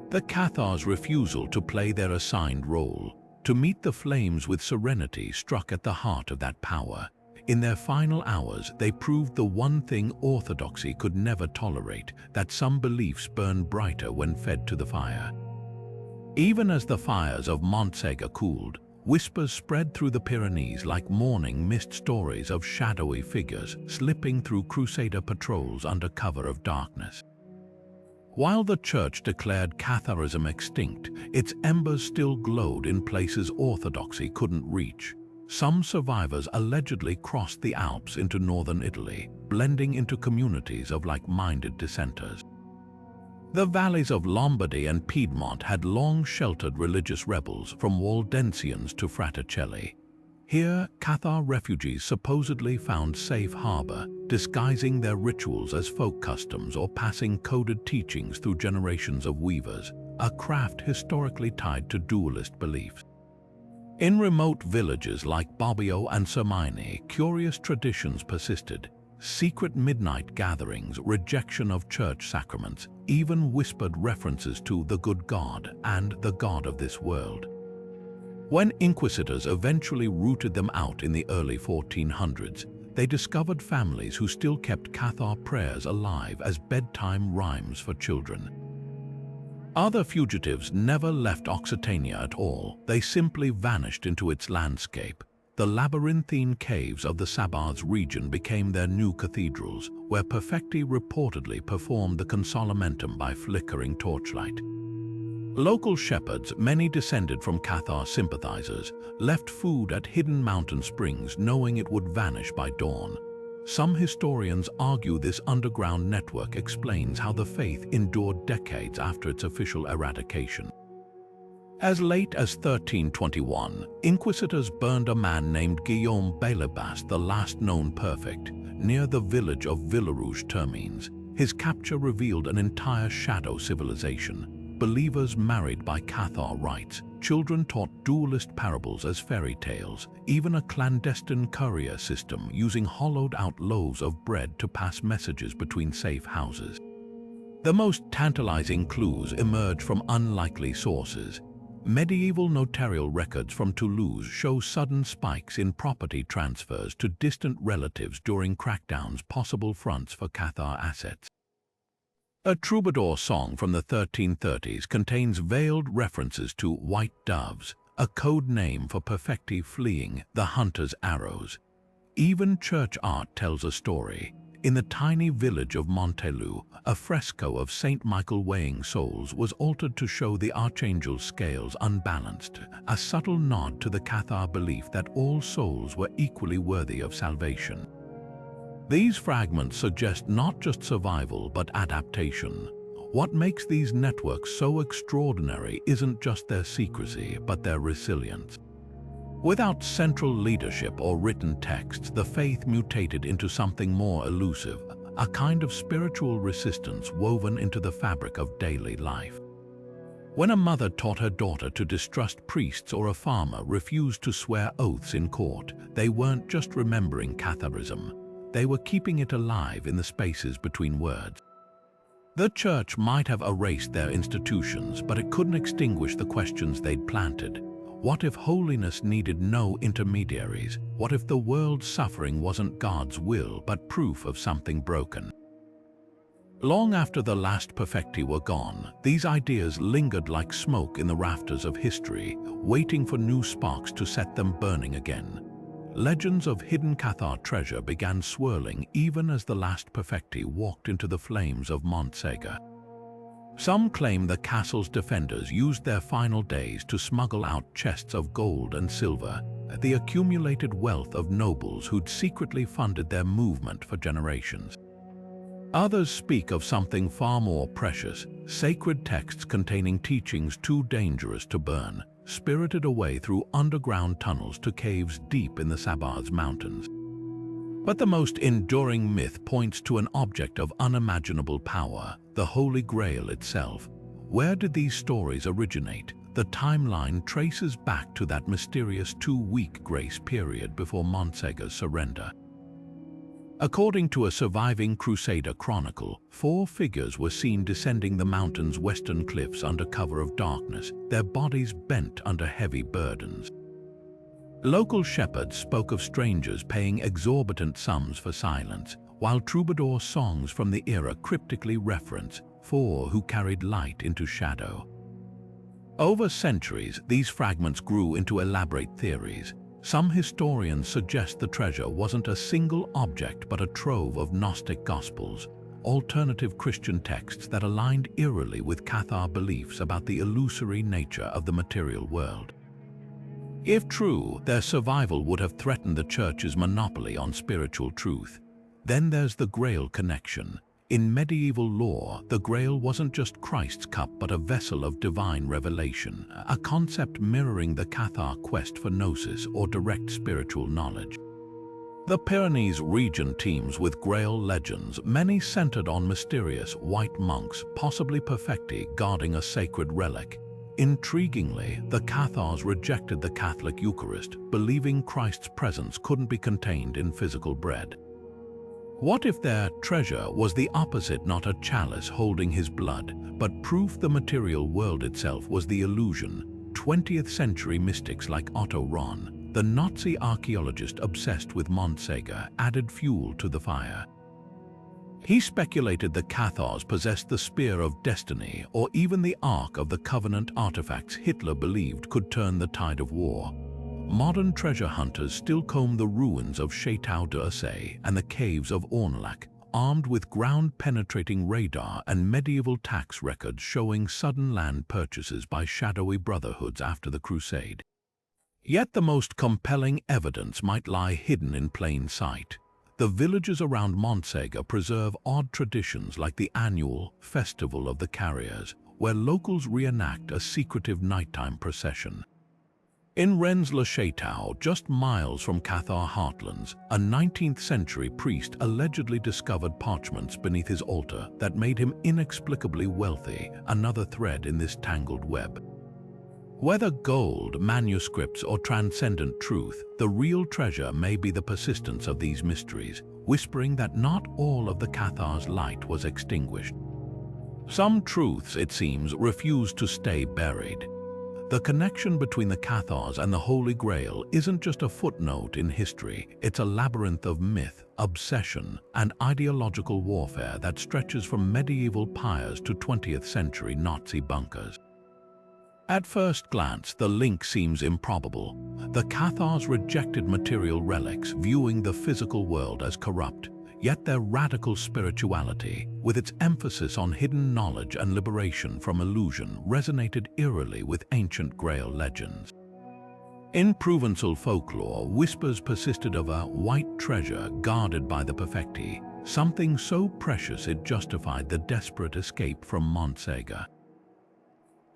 The Cathars' refusal to play their assigned role, to meet the flames with serenity, struck at the heart of that power. In their final hours, they proved the one thing orthodoxy could never tolerate, that some beliefs burn brighter when fed to the fire. Even as the fires of Montségur cooled, whispers spread through the Pyrenees like morning mist, stories of shadowy figures slipping through Crusader patrols under cover of darkness. While the Church declared Catharism extinct, its embers still glowed in places orthodoxy couldn't reach. Some survivors allegedly crossed the Alps into northern Italy, blending into communities of like-minded dissenters. The valleys of Lombardy and Piedmont had long sheltered religious rebels, from Waldensians to Fraticelli. Here, Cathar refugees supposedly found safe harbor, disguising their rituals as folk customs or passing coded teachings through generations of weavers, a craft historically tied to dualist beliefs. In remote villages like Bobbio and Sermine, curious traditions persisted. Secret midnight gatherings, rejection of church sacraments, even whispered references to the good God and the God of this world. When inquisitors eventually rooted them out in the early 1400s, they discovered families who still kept Cathar prayers alive as bedtime rhymes for children. Other fugitives never left Occitania at all. They simply vanished into its landscape. The labyrinthine caves of the Sabars region became their new cathedrals, where Perfecti reportedly performed the consolamentum by flickering torchlight. Local shepherds, many descended from Cathar sympathizers, left food at hidden mountain springs knowing it would vanish by dawn. Some historians argue this underground network explains how the faith endured decades after its official eradication. As late as 1321, inquisitors burned a man named Guillaume Bailebas, the last known perfect, near the village of Villarouge-Termines. His capture revealed an entire shadow civilization. Believers married by Cathar rites, children taught dualist parables as fairy tales, even a clandestine courier system using hollowed-out loaves of bread to pass messages between safe houses. The most tantalizing clues emerge from unlikely sources. Medieval notarial records from Toulouse show sudden spikes in property transfers to distant relatives during crackdowns, possible fronts for Cathar assets. A troubadour song from the 1330s contains veiled references to white doves, a code name for Perfecti fleeing the hunter's arrows. Even church art tells a story. In the tiny village of Montségur, a fresco of Saint Michael weighing souls was altered to show the archangel's scales unbalanced, a subtle nod to the Cathar belief that all souls were equally worthy of salvation. These fragments suggest not just survival but adaptation. What makes these networks so extraordinary isn't just their secrecy, but their resilience. Without central leadership or written texts, the faith mutated into something more elusive, a kind of spiritual resistance woven into the fabric of daily life. When a mother taught her daughter to distrust priests or a farmer refused to swear oaths in court, they weren't just remembering Catharism. They were keeping it alive in the spaces between words. The church might have erased their institutions, but it couldn't extinguish the questions they'd planted. What if holiness needed no intermediaries? What if the world's suffering wasn't God's will, but proof of something broken? Long after the last Perfecti were gone, these ideas lingered like smoke in the rafters of history, waiting for new sparks to set them burning again. Legends of hidden Cathar treasure began swirling even as the last Perfecti walked into the flames of Montségur. Some claim the castle's defenders used their final days to smuggle out chests of gold and silver, the accumulated wealth of nobles who'd secretly funded their movement for generations. Others speak of something far more precious, sacred texts containing teachings too dangerous to burn, spirited away through underground tunnels to caves deep in the Sabars Mountains. But the most enduring myth points to an object of unimaginable power, the Holy Grail itself. Where did these stories originate? The timeline traces back to that mysterious 2-week grace period before Montségur's surrender. According to a surviving Crusader chronicle, 4 figures were seen descending the mountain's western cliffs under cover of darkness, their bodies bent under heavy burdens. Local shepherds spoke of strangers paying exorbitant sums for silence, while troubadour songs from the era cryptically reference 4 who carried light into shadow. Over centuries, these fragments grew into elaborate theories. Some historians suggest the treasure wasn't a single object but a trove of Gnostic Gospels, alternative Christian texts that aligned eerily with Cathar beliefs about the illusory nature of the material world. If true, their survival would have threatened the Church's monopoly on spiritual truth. Then there's the Grail connection. In medieval lore, the Grail wasn't just Christ's cup but a vessel of divine revelation, a concept mirroring the Cathar quest for gnosis or direct spiritual knowledge. The Pyrenees region teems with Grail legends, many centered on mysterious white monks, possibly Perfecti, guarding a sacred relic. Intriguingly, the Cathars rejected the Catholic Eucharist, believing Christ's presence couldn't be contained in physical bread. What if their treasure was the opposite, not a chalice holding his blood, but proof the material world itself was the illusion? 20th century mystics like Otto Rahn, the Nazi archaeologist obsessed with Montségur, added fuel to the fire. He speculated the Cathars possessed the Spear of Destiny or even the Ark of the Covenant artifacts Hitler believed could turn the tide of war. Modern treasure hunters still comb the ruins of Château d'Orsay and the caves of Ornolac, armed with ground-penetrating radar and medieval tax records showing sudden land purchases by shadowy brotherhoods after the Crusade. Yet the most compelling evidence might lie hidden in plain sight. The villages around Montségur preserve odd traditions like the annual Festival of the Carriers, where locals reenact a secretive nighttime procession. In Rennes-le-Château, just miles from Cathar heartlands, a 19th century priest allegedly discovered parchments beneath his altar that made him inexplicably wealthy, another thread in this tangled web. Whether gold, manuscripts, or transcendent truth, the real treasure may be the persistence of these mysteries, whispering that not all of the Cathar's light was extinguished. Some truths, it seems, refuse to stay buried. The connection between the Cathars and the Holy Grail isn't just a footnote in history, it's a labyrinth of myth, obsession, and ideological warfare that stretches from medieval pyres to 20th century Nazi bunkers. At first glance, the link seems improbable. The Cathars rejected material relics, viewing the physical world as corrupt. Yet their radical spirituality, with its emphasis on hidden knowledge and liberation from illusion, resonated eerily with ancient Grail legends. In Provençal folklore, whispers persisted of a white treasure guarded by the Perfecti, something so precious it justified the desperate escape from Montségur.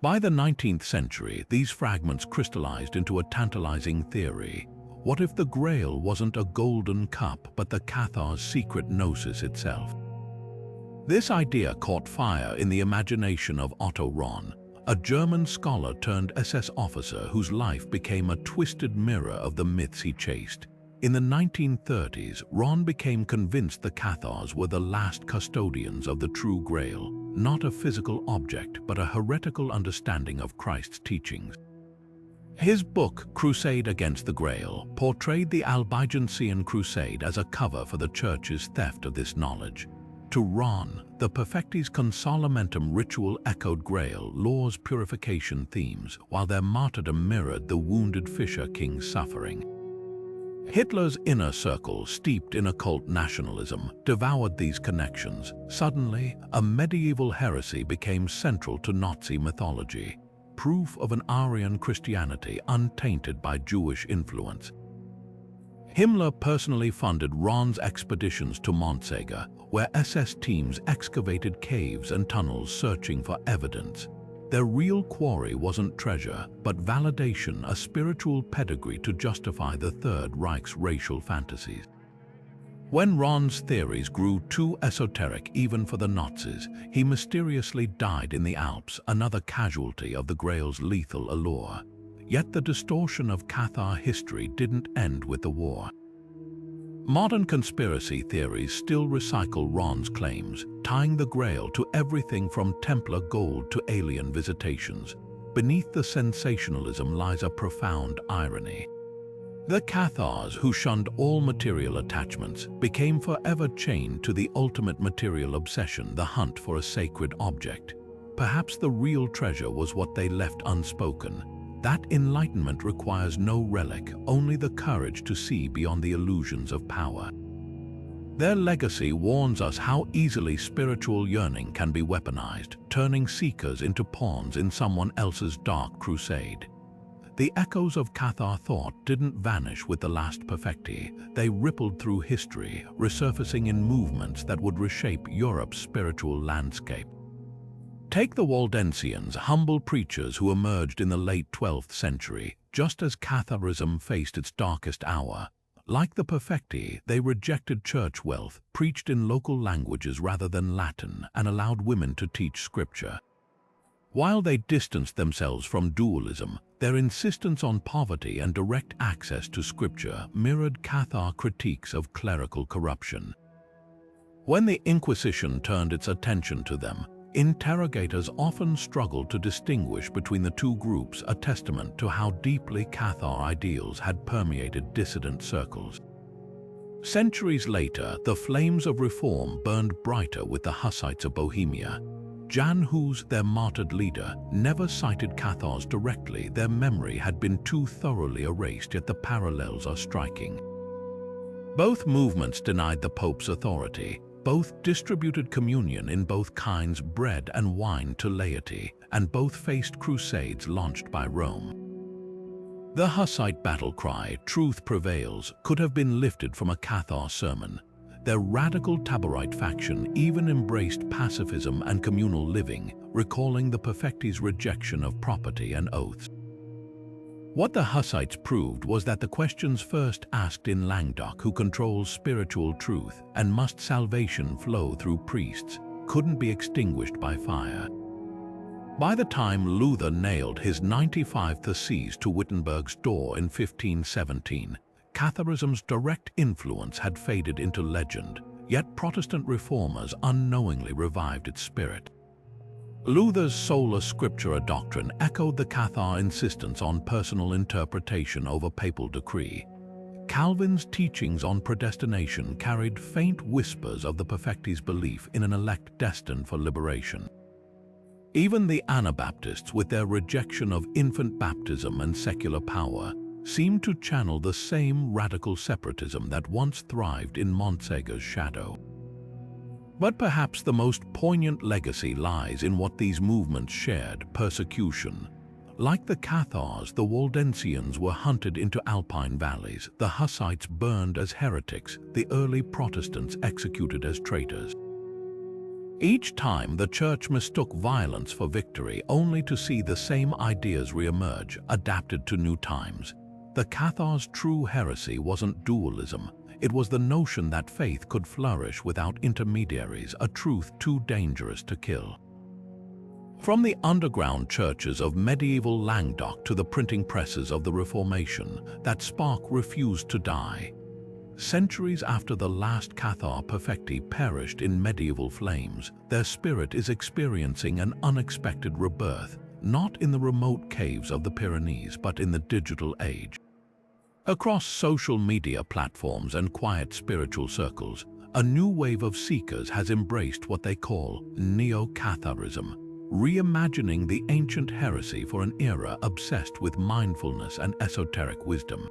By the 19th century, these fragments crystallized into a tantalizing theory. What if the Grail wasn't a golden cup, but the Cathar's secret gnosis itself? This idea caught fire in the imagination of Otto Rahn, a German scholar turned SS officer whose life became a twisted mirror of the myths he chased. In the 1930s, Rahn became convinced the Cathars were the last custodians of the true Grail, not a physical object, but a heretical understanding of Christ's teachings. His book, Crusade Against the Grail, portrayed the Albigensian Crusade as a cover for the Church's theft of this knowledge. To Rahn, the Perfecti's consolamentum ritual echoed Grail lore's purification themes, while their martyrdom mirrored the wounded Fisher King's suffering. Hitler's inner circle, steeped in occult nationalism, devoured these connections. Suddenly, a medieval heresy became central to Nazi mythology, proof of an Aryan Christianity untainted by Jewish influence. Himmler personally funded Rahn's expeditions to Montségur, where SS teams excavated caves and tunnels searching for evidence. Their real quarry wasn't treasure, but validation, a spiritual pedigree to justify the Third Reich's racial fantasies. When Rahn's theories grew too esoteric even for the Nazis, he mysteriously died in the Alps, another casualty of the Grail's lethal allure. Yet the distortion of Cathar history didn't end with the war. Modern conspiracy theories still recycle Rahn's claims, tying the Grail to everything from Templar gold to alien visitations. Beneath the sensationalism lies a profound irony. The Cathars, who shunned all material attachments, became forever chained to the ultimate material obsession, the hunt for a sacred object. Perhaps the real treasure was what they left unspoken. That enlightenment requires no relic, only the courage to see beyond the illusions of power. Their legacy warns us how easily spiritual yearning can be weaponized, turning seekers into pawns in someone else's dark crusade. The echoes of Cathar thought didn't vanish with the last Perfecti. They rippled through history, resurfacing in movements that would reshape Europe's spiritual landscape. Take the Waldensians, humble preachers who emerged in the late 12th century, just as Catharism faced its darkest hour. Like the Perfecti, they rejected church wealth, preached in local languages rather than Latin, and allowed women to teach scripture. While they distanced themselves from dualism, their insistence on poverty and direct access to scripture mirrored Cathar critiques of clerical corruption. When the Inquisition turned its attention to them, interrogators often struggled to distinguish between the two groups, a testament to how deeply Cathar ideals had permeated dissident circles. Centuries later, the flames of reform burned brighter with the Hussites of Bohemia. Jan Hus, their martyred leader, never cited Cathars directly. Their memory had been too thoroughly erased, yet the parallels are striking. Both movements denied the Pope's authority, Both distributed communion in both kinds, bread and wine, to laity, and both faced crusades launched by Rome. The Hussite battle cry, "Truth prevails," could have been lifted from a Cathar sermon. Their radical Taborite faction even embraced pacifism and communal living, recalling the Perfecti's rejection of property and oaths. What the Hussites proved was that the questions first asked in Languedoc, who controls spiritual truth, and must salvation flow through priests, couldn't be extinguished by fire. By the time Luther nailed his 95 Theses to Wittenberg's door in 1517, Catharism's direct influence had faded into legend, yet Protestant reformers unknowingly revived its spirit. Luther's sola scriptura doctrine echoed the Cathar insistence on personal interpretation over papal decree. Calvin's teachings on predestination carried faint whispers of the Perfecti's belief in an elect destined for liberation. Even the Anabaptists, with their rejection of infant baptism and secular power, seemed to channel the same radical separatism that once thrived in Montségur's shadow. But perhaps the most poignant legacy lies in what these movements shared: persecution. Like the Cathars, the Waldensians were hunted into Alpine valleys, the Hussites burned as heretics, the early Protestants executed as traitors. Each time the Church mistook violence for victory, only to see the same ideas re-emerge, adapted to new times. The Cathars' true heresy wasn't dualism. It was the notion that faith could flourish without intermediaries, a truth too dangerous to kill. From the underground churches of medieval Languedoc to the printing presses of the Reformation, that spark refused to die. Centuries after the last Cathar Perfecti perished in medieval flames, their spirit is experiencing an unexpected rebirth, not in the remote caves of the Pyrenees, but in the digital age. Across social media platforms and quiet spiritual circles, a new wave of seekers has embraced what they call neo-Catharism, reimagining the ancient heresy for an era obsessed with mindfulness and esoteric wisdom.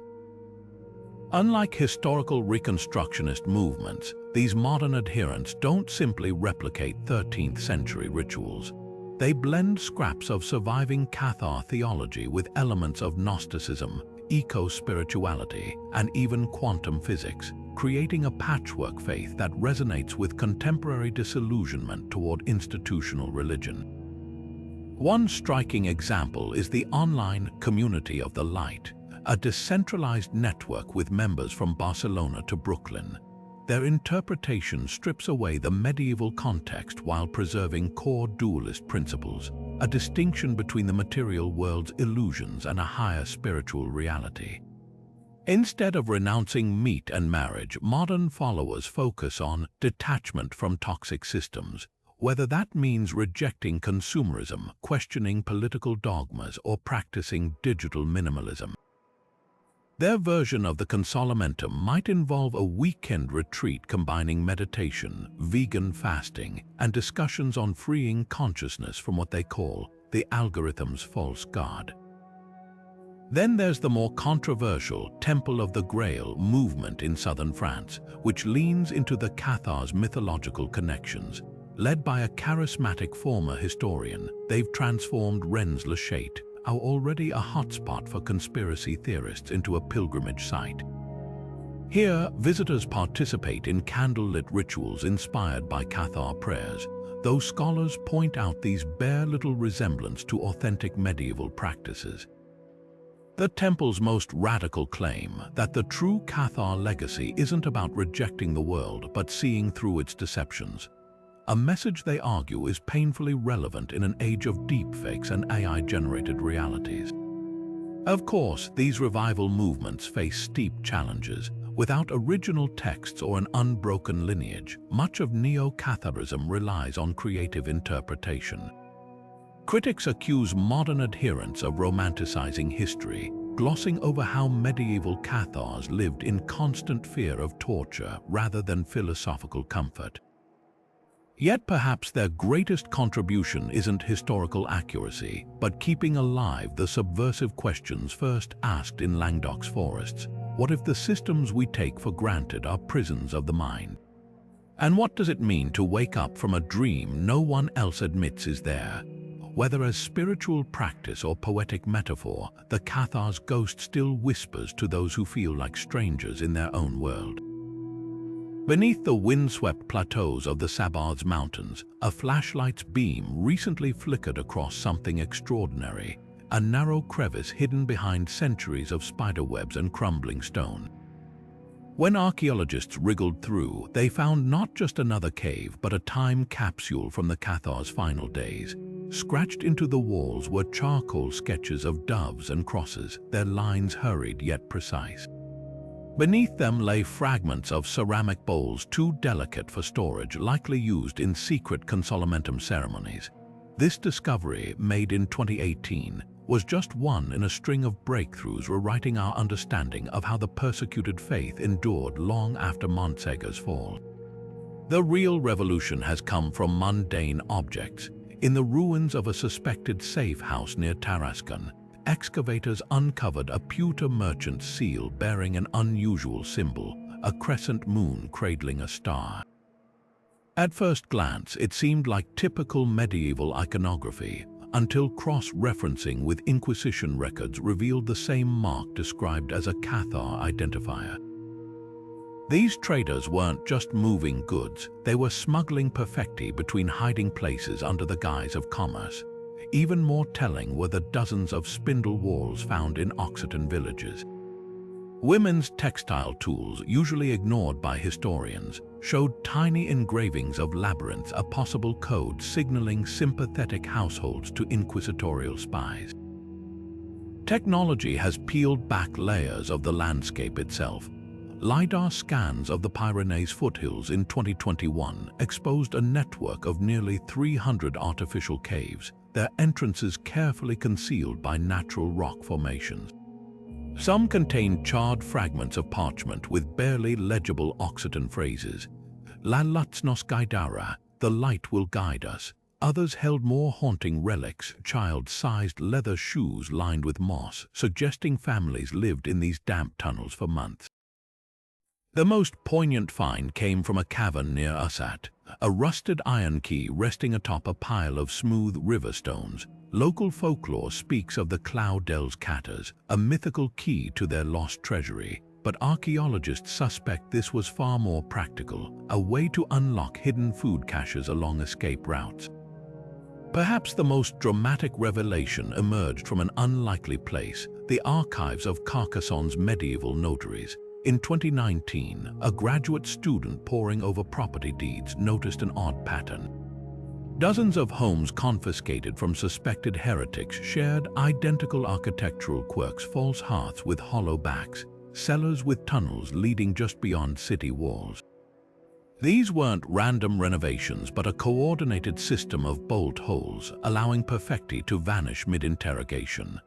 Unlike historical reconstructionist movements, these modern adherents don't simply replicate 13th century rituals. They blend scraps of surviving Cathar theology with elements of Gnosticism, eco-spirituality, and even quantum physics, creating a patchwork faith that resonates with contemporary disillusionment toward institutional religion. One striking example is the online Community of the Light, a decentralized network with members from Barcelona to Brooklyn. Their interpretation strips away the medieval context while preserving core dualist principles, a distinction between the material world's illusions and a higher spiritual reality. Instead of renouncing meat and marriage, modern followers focus on detachment from toxic systems, whether that means rejecting consumerism, questioning political dogmas, or practicing digital minimalism. Their version of the Consolamentum might involve a weekend retreat combining meditation, vegan fasting, and discussions on freeing consciousness from what they call the algorithm's false god. Then there's the more controversial Temple of the Grail movement in southern France, which leans into the Cathars' mythological connections. Led by a charismatic former historian, they've transformed Rennes-le-Château, already a hotspot for conspiracy theorists, into a pilgrimage site. Here, visitors participate in candlelit rituals inspired by Cathar prayers, though scholars point out these bear little resemblance to authentic medieval practices. The temple's most radical claim, that the true Cathar legacy isn't about rejecting the world but seeing through its deceptions. A message they argue is painfully relevant in an age of deepfakes and AI-generated realities. Of course, these revival movements face steep challenges. Without original texts or an unbroken lineage, much of neo-Catharism relies on creative interpretation. Critics accuse modern adherents of romanticizing history, glossing over how medieval Cathars lived in constant fear of torture rather than philosophical comfort. Yet perhaps their greatest contribution isn't historical accuracy, but keeping alive the subversive questions first asked in Languedoc's forests. What if the systems we take for granted are prisons of the mind? And what does it mean to wake up from a dream no one else admits is there? Whether as spiritual practice or poetic metaphor, the Cathar's ghost still whispers to those who feel like strangers in their own world. Beneath the windswept plateaus of the Sabar's mountains, a flashlight's beam recently flickered across something extraordinary, a narrow crevice hidden behind centuries of spiderwebs and crumbling stone. When archaeologists wriggled through, they found not just another cave, but a time capsule from the Cathar's final days. Scratched into the walls were charcoal sketches of doves and crosses, their lines hurried yet precise. Beneath them lay fragments of ceramic bowls too delicate for storage, likely used in secret consolamentum ceremonies. This discovery, made in 2018, was just one in a string of breakthroughs rewriting our understanding of how the persecuted faith endured long after Montségur's fall. The real revolution has come from mundane objects. In the ruins of a suspected safe house near Tarascon, excavators uncovered a pewter merchant's seal bearing an unusual symbol, a crescent moon cradling a star. At first glance, it seemed like typical medieval iconography, until cross-referencing with Inquisition records revealed the same mark described as a Cathar identifier. These traders weren't just moving goods, they were smuggling Perfecti between hiding places under the guise of commerce. Even more telling were the dozens of spindle whorls found in Occitan villages. Women's textile tools, usually ignored by historians, showed tiny engravings of labyrinths, a possible code signaling sympathetic households to inquisitorial spies. Technology has peeled back layers of the landscape itself. LiDAR scans of the Pyrenees foothills in 2021 exposed a network of nearly 300 artificial caves, their entrances carefully concealed by natural rock formations. Some contained charred fragments of parchment with barely legible Occitan phrases. La luz nos guidará, the light will guide us. Others held more haunting relics, child-sized leather shoes lined with moss, suggesting families lived in these damp tunnels for months. The most poignant find came from a cavern near Ussat, a rusted iron key resting atop a pile of smooth river stones. Local folklore speaks of the Claudel's Cathars, a mythical key to their lost treasury, but archaeologists suspect this was far more practical, a way to unlock hidden food caches along escape routes. Perhaps the most dramatic revelation emerged from an unlikely place, the archives of Carcassonne's medieval notaries. In 2019, a graduate student poring over property deeds noticed an odd pattern. Dozens of homes confiscated from suspected heretics shared identical architectural quirks: false hearths with hollow backs, cellars with tunnels leading just beyond city walls. These weren't random renovations, but a coordinated system of bolt holes, allowing Perfecti to vanish mid-interrogation.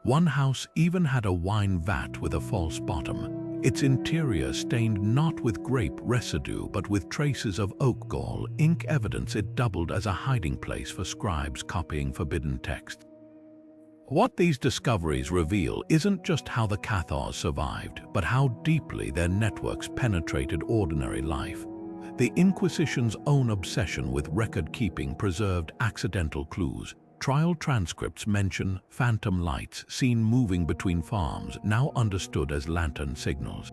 One house even had a wine vat with a false bottom, its interior stained not with grape residue but with traces of oak gall, ink evidence it doubled as a hiding place for scribes copying forbidden text. What these discoveries reveal isn't just how the Cathars survived, but how deeply their networks penetrated ordinary life. The Inquisition's own obsession with record-keeping preserved accidental clues. Trial transcripts mention phantom lights seen moving between farms, now understood as lantern signals.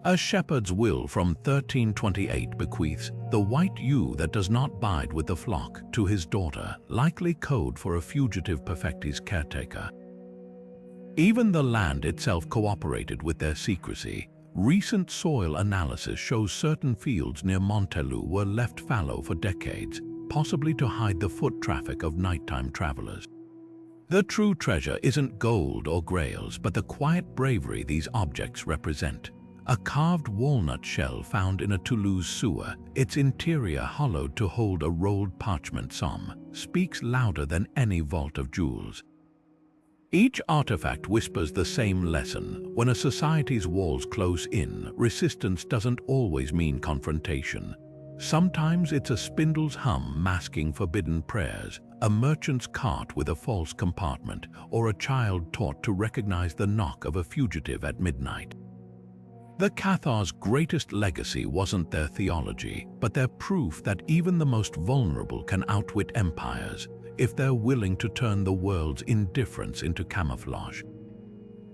A shepherd's will from 1328 bequeaths the white ewe that does not bide with the flock to his daughter, likely code for a fugitive Perfecti's caretaker. Even the land itself cooperated with their secrecy. Recent soil analysis shows certain fields near Montségur were left fallow for decades, possibly to hide the foot traffic of nighttime travelers. The true treasure isn't gold or grails, but the quiet bravery these objects represent. A carved walnut shell found in a Toulouse sewer, its interior hollowed to hold a rolled parchment psalm, speaks louder than any vault of jewels. Each artifact whispers the same lesson: when a society's walls close in, resistance doesn't always mean confrontation. Sometimes it's a spindle's hum masking forbidden prayers, a merchant's cart with a false compartment, or a child taught to recognize the knock of a fugitive at midnight. The Cathars' greatest legacy wasn't their theology, but their proof that even the most vulnerable can outwit empires if they're willing to turn the world's indifference into camouflage.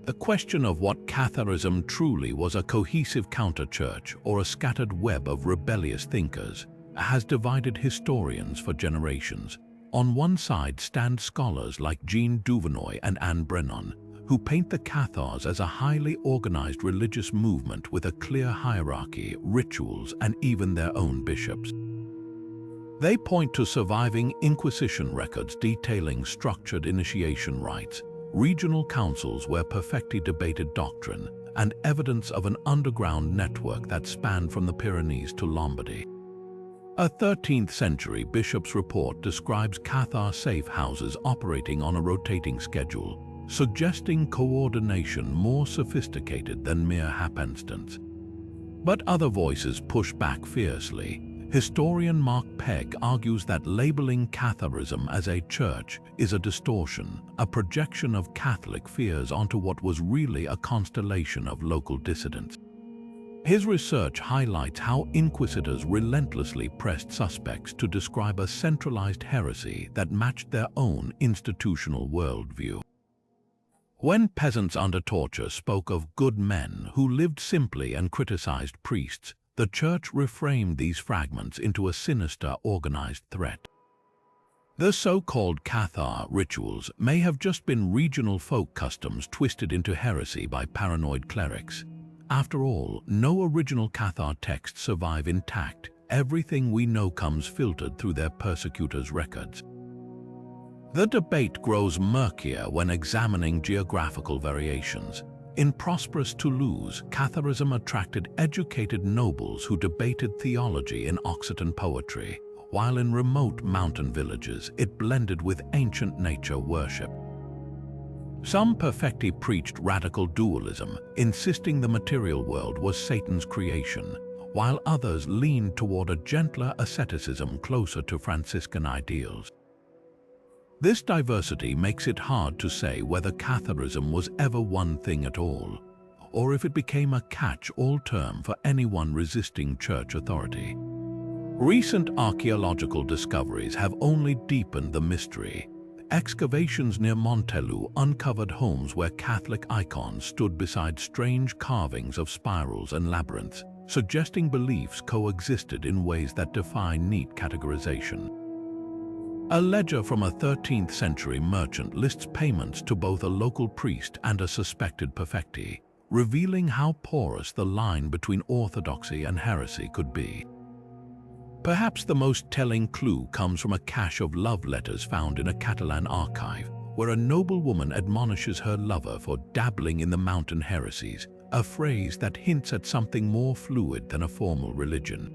The question of what Catharism truly was, a cohesive counter-church or a scattered web of rebellious thinkers, has divided historians for generations. On one side stand scholars like Jean Duvernoy and Anne Brennan, who paint the Cathars as a highly organized religious movement with a clear hierarchy, rituals, and even their own bishops. They point to surviving Inquisition records detailing structured initiation rites, regional councils where Perfecti debated doctrine, and evidence of an underground network that spanned from the Pyrenees to Lombardy. A 13th century bishop's report describes Cathar safe houses operating on a rotating schedule, suggesting coordination more sophisticated than mere happenstance. But other voices push back fiercely. Historian Mark Pegg argues that labeling Catharism as a church is a distortion, a projection of Catholic fears onto what was really a constellation of local dissidents. His research highlights how inquisitors relentlessly pressed suspects to describe a centralized heresy that matched their own institutional worldview. When peasants under torture spoke of good men who lived simply and criticized priests, the church reframed these fragments into a sinister, organized threat. The so-called Cathar rituals may have just been regional folk customs twisted into heresy by paranoid clerics. After all, no original Cathar texts survive intact. Everything we know comes filtered through their persecutors' records. The debate grows murkier when examining geographical variations. In prosperous Toulouse, Catharism attracted educated nobles who debated theology in Occitan poetry, while in remote mountain villages it blended with ancient nature worship. Some Perfecti preached radical dualism, insisting the material world was Satan's creation, while others leaned toward a gentler asceticism closer to Franciscan ideals. This diversity makes it hard to say whether Catharism was ever one thing at all, or if it became a catch-all term for anyone resisting church authority. Recent archaeological discoveries have only deepened the mystery. Excavations near Montségur uncovered homes where Catholic icons stood beside strange carvings of spirals and labyrinths, suggesting beliefs coexisted in ways that defy neat categorization. A ledger from a 13th century merchant lists payments to both a local priest and a suspected Perfecti, revealing how porous the line between orthodoxy and heresy could be. Perhaps the most telling clue comes from a cache of love letters found in a Catalan archive, where a noble woman admonishes her lover for dabbling in the mountain heresies, a phrase that hints at something more fluid than a formal religion.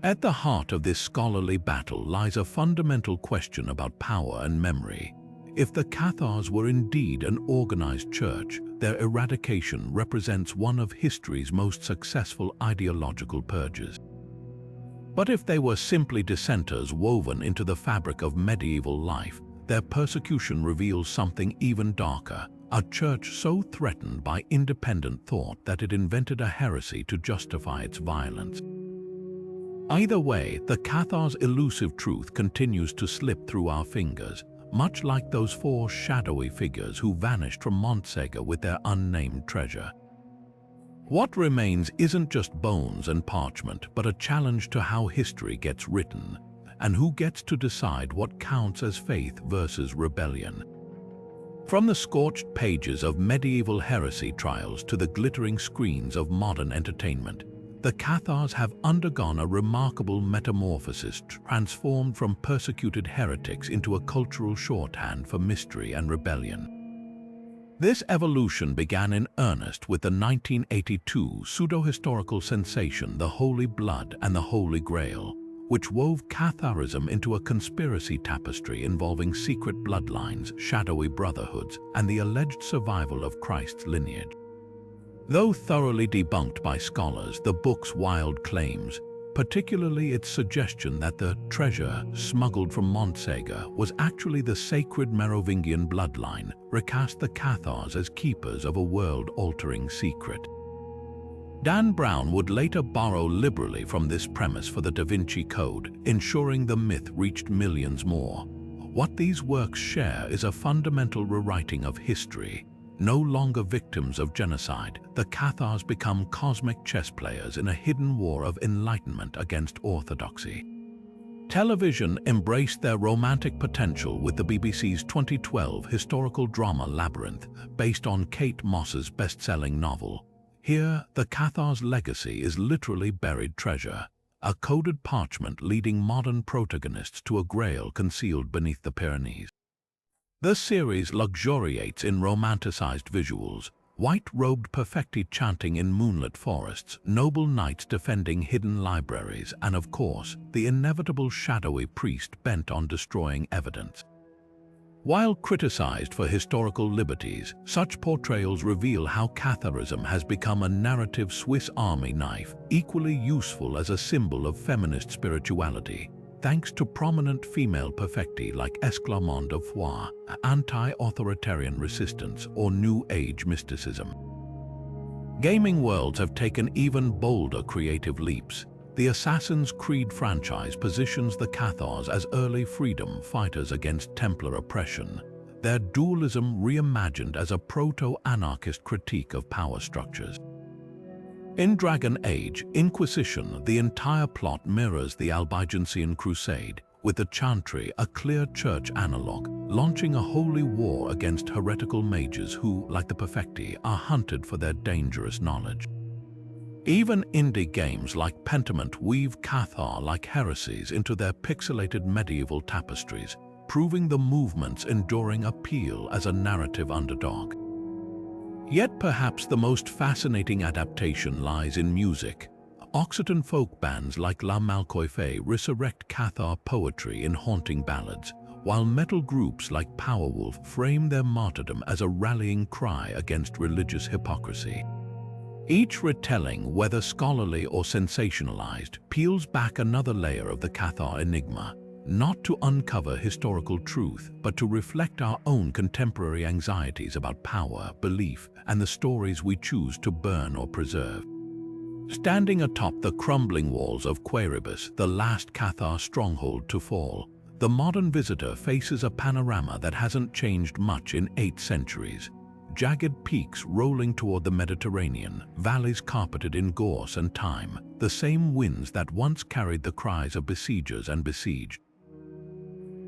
At the heart of this scholarly battle lies a fundamental question about power and memory. If the Cathars were indeed an organized church, their eradication represents one of history's most successful ideological purges. But if they were simply dissenters woven into the fabric of medieval life, their persecution reveals something even darker, a church so threatened by independent thought that it invented a heresy to justify its violence. Either way, the Cathars' elusive truth continues to slip through our fingers, much like those four shadowy figures who vanished from Montségur with their unnamed treasure. What remains isn't just bones and parchment, but a challenge to how history gets written, and who gets to decide what counts as faith versus rebellion. From the scorched pages of medieval heresy trials to the glittering screens of modern entertainment, the Cathars have undergone a remarkable metamorphosis, transformed from persecuted heretics into a cultural shorthand for mystery and rebellion. This evolution began in earnest with the 1982 pseudo-historical sensation The Holy Blood and the Holy Grail, which wove Catharism into a conspiracy tapestry involving secret bloodlines, shadowy brotherhoods, and the alleged survival of Christ's lineage. Though thoroughly debunked by scholars, the book's wild claims, particularly its suggestion that the treasure smuggled from Montségur was actually the sacred Merovingian bloodline, recast the Cathars as keepers of a world-altering secret. Dan Brown would later borrow liberally from this premise for the Da Vinci Code, ensuring the myth reached millions more. What these works share is a fundamental rewriting of history. No longer victims of genocide, the Cathars become cosmic chess players in a hidden war of enlightenment against orthodoxy. Television embraced their romantic potential with the BBC's 2012 historical drama Labyrinth, based on Kate Moss's best-selling novel. Here, the Cathars' legacy is literally buried treasure, a coded parchment leading modern protagonists to a grail concealed beneath the Pyrenees. The series luxuriates in romanticized visuals, white-robed Perfecti chanting in moonlit forests, noble knights defending hidden libraries, and of course, the inevitable shadowy priest bent on destroying evidence. While criticized for historical liberties, such portrayals reveal how Catharism has become a narrative Swiss Army knife, equally useful as a symbol of feminist spirituality, thanks to prominent female perfecti like Esclarmonde of Foix, anti-authoritarian resistance, or New Age mysticism. Gaming worlds have taken even bolder creative leaps. The Assassin's Creed franchise positions the Cathars as early freedom fighters against Templar oppression, their dualism reimagined as a proto-anarchist critique of power structures. In Dragon Age Inquisition, the entire plot mirrors the Albigensian Crusade, with the Chantry a clear church analogue, launching a holy war against heretical mages who, like the Perfecti, are hunted for their dangerous knowledge. Even indie games like Pentiment weave Cathar-like heresies into their pixelated medieval tapestries, proving the movement's enduring appeal as a narrative underdog. Yet perhaps the most fascinating adaptation lies in music. Occitan folk bands like La Malcoife resurrect Cathar poetry in haunting ballads, while metal groups like Powerwolf frame their martyrdom as a rallying cry against religious hypocrisy. Each retelling, whether scholarly or sensationalized, peels back another layer of the Cathar enigma, not to uncover historical truth, but to reflect our own contemporary anxieties about power, belief, and the stories we choose to burn or preserve. Standing atop the crumbling walls of Queribus, the last Cathar stronghold to fall, the modern visitor faces a panorama that hasn't changed much in 8 centuries. Jagged peaks rolling toward the Mediterranean, valleys carpeted in gorse and thyme, the same winds that once carried the cries of besiegers and besieged.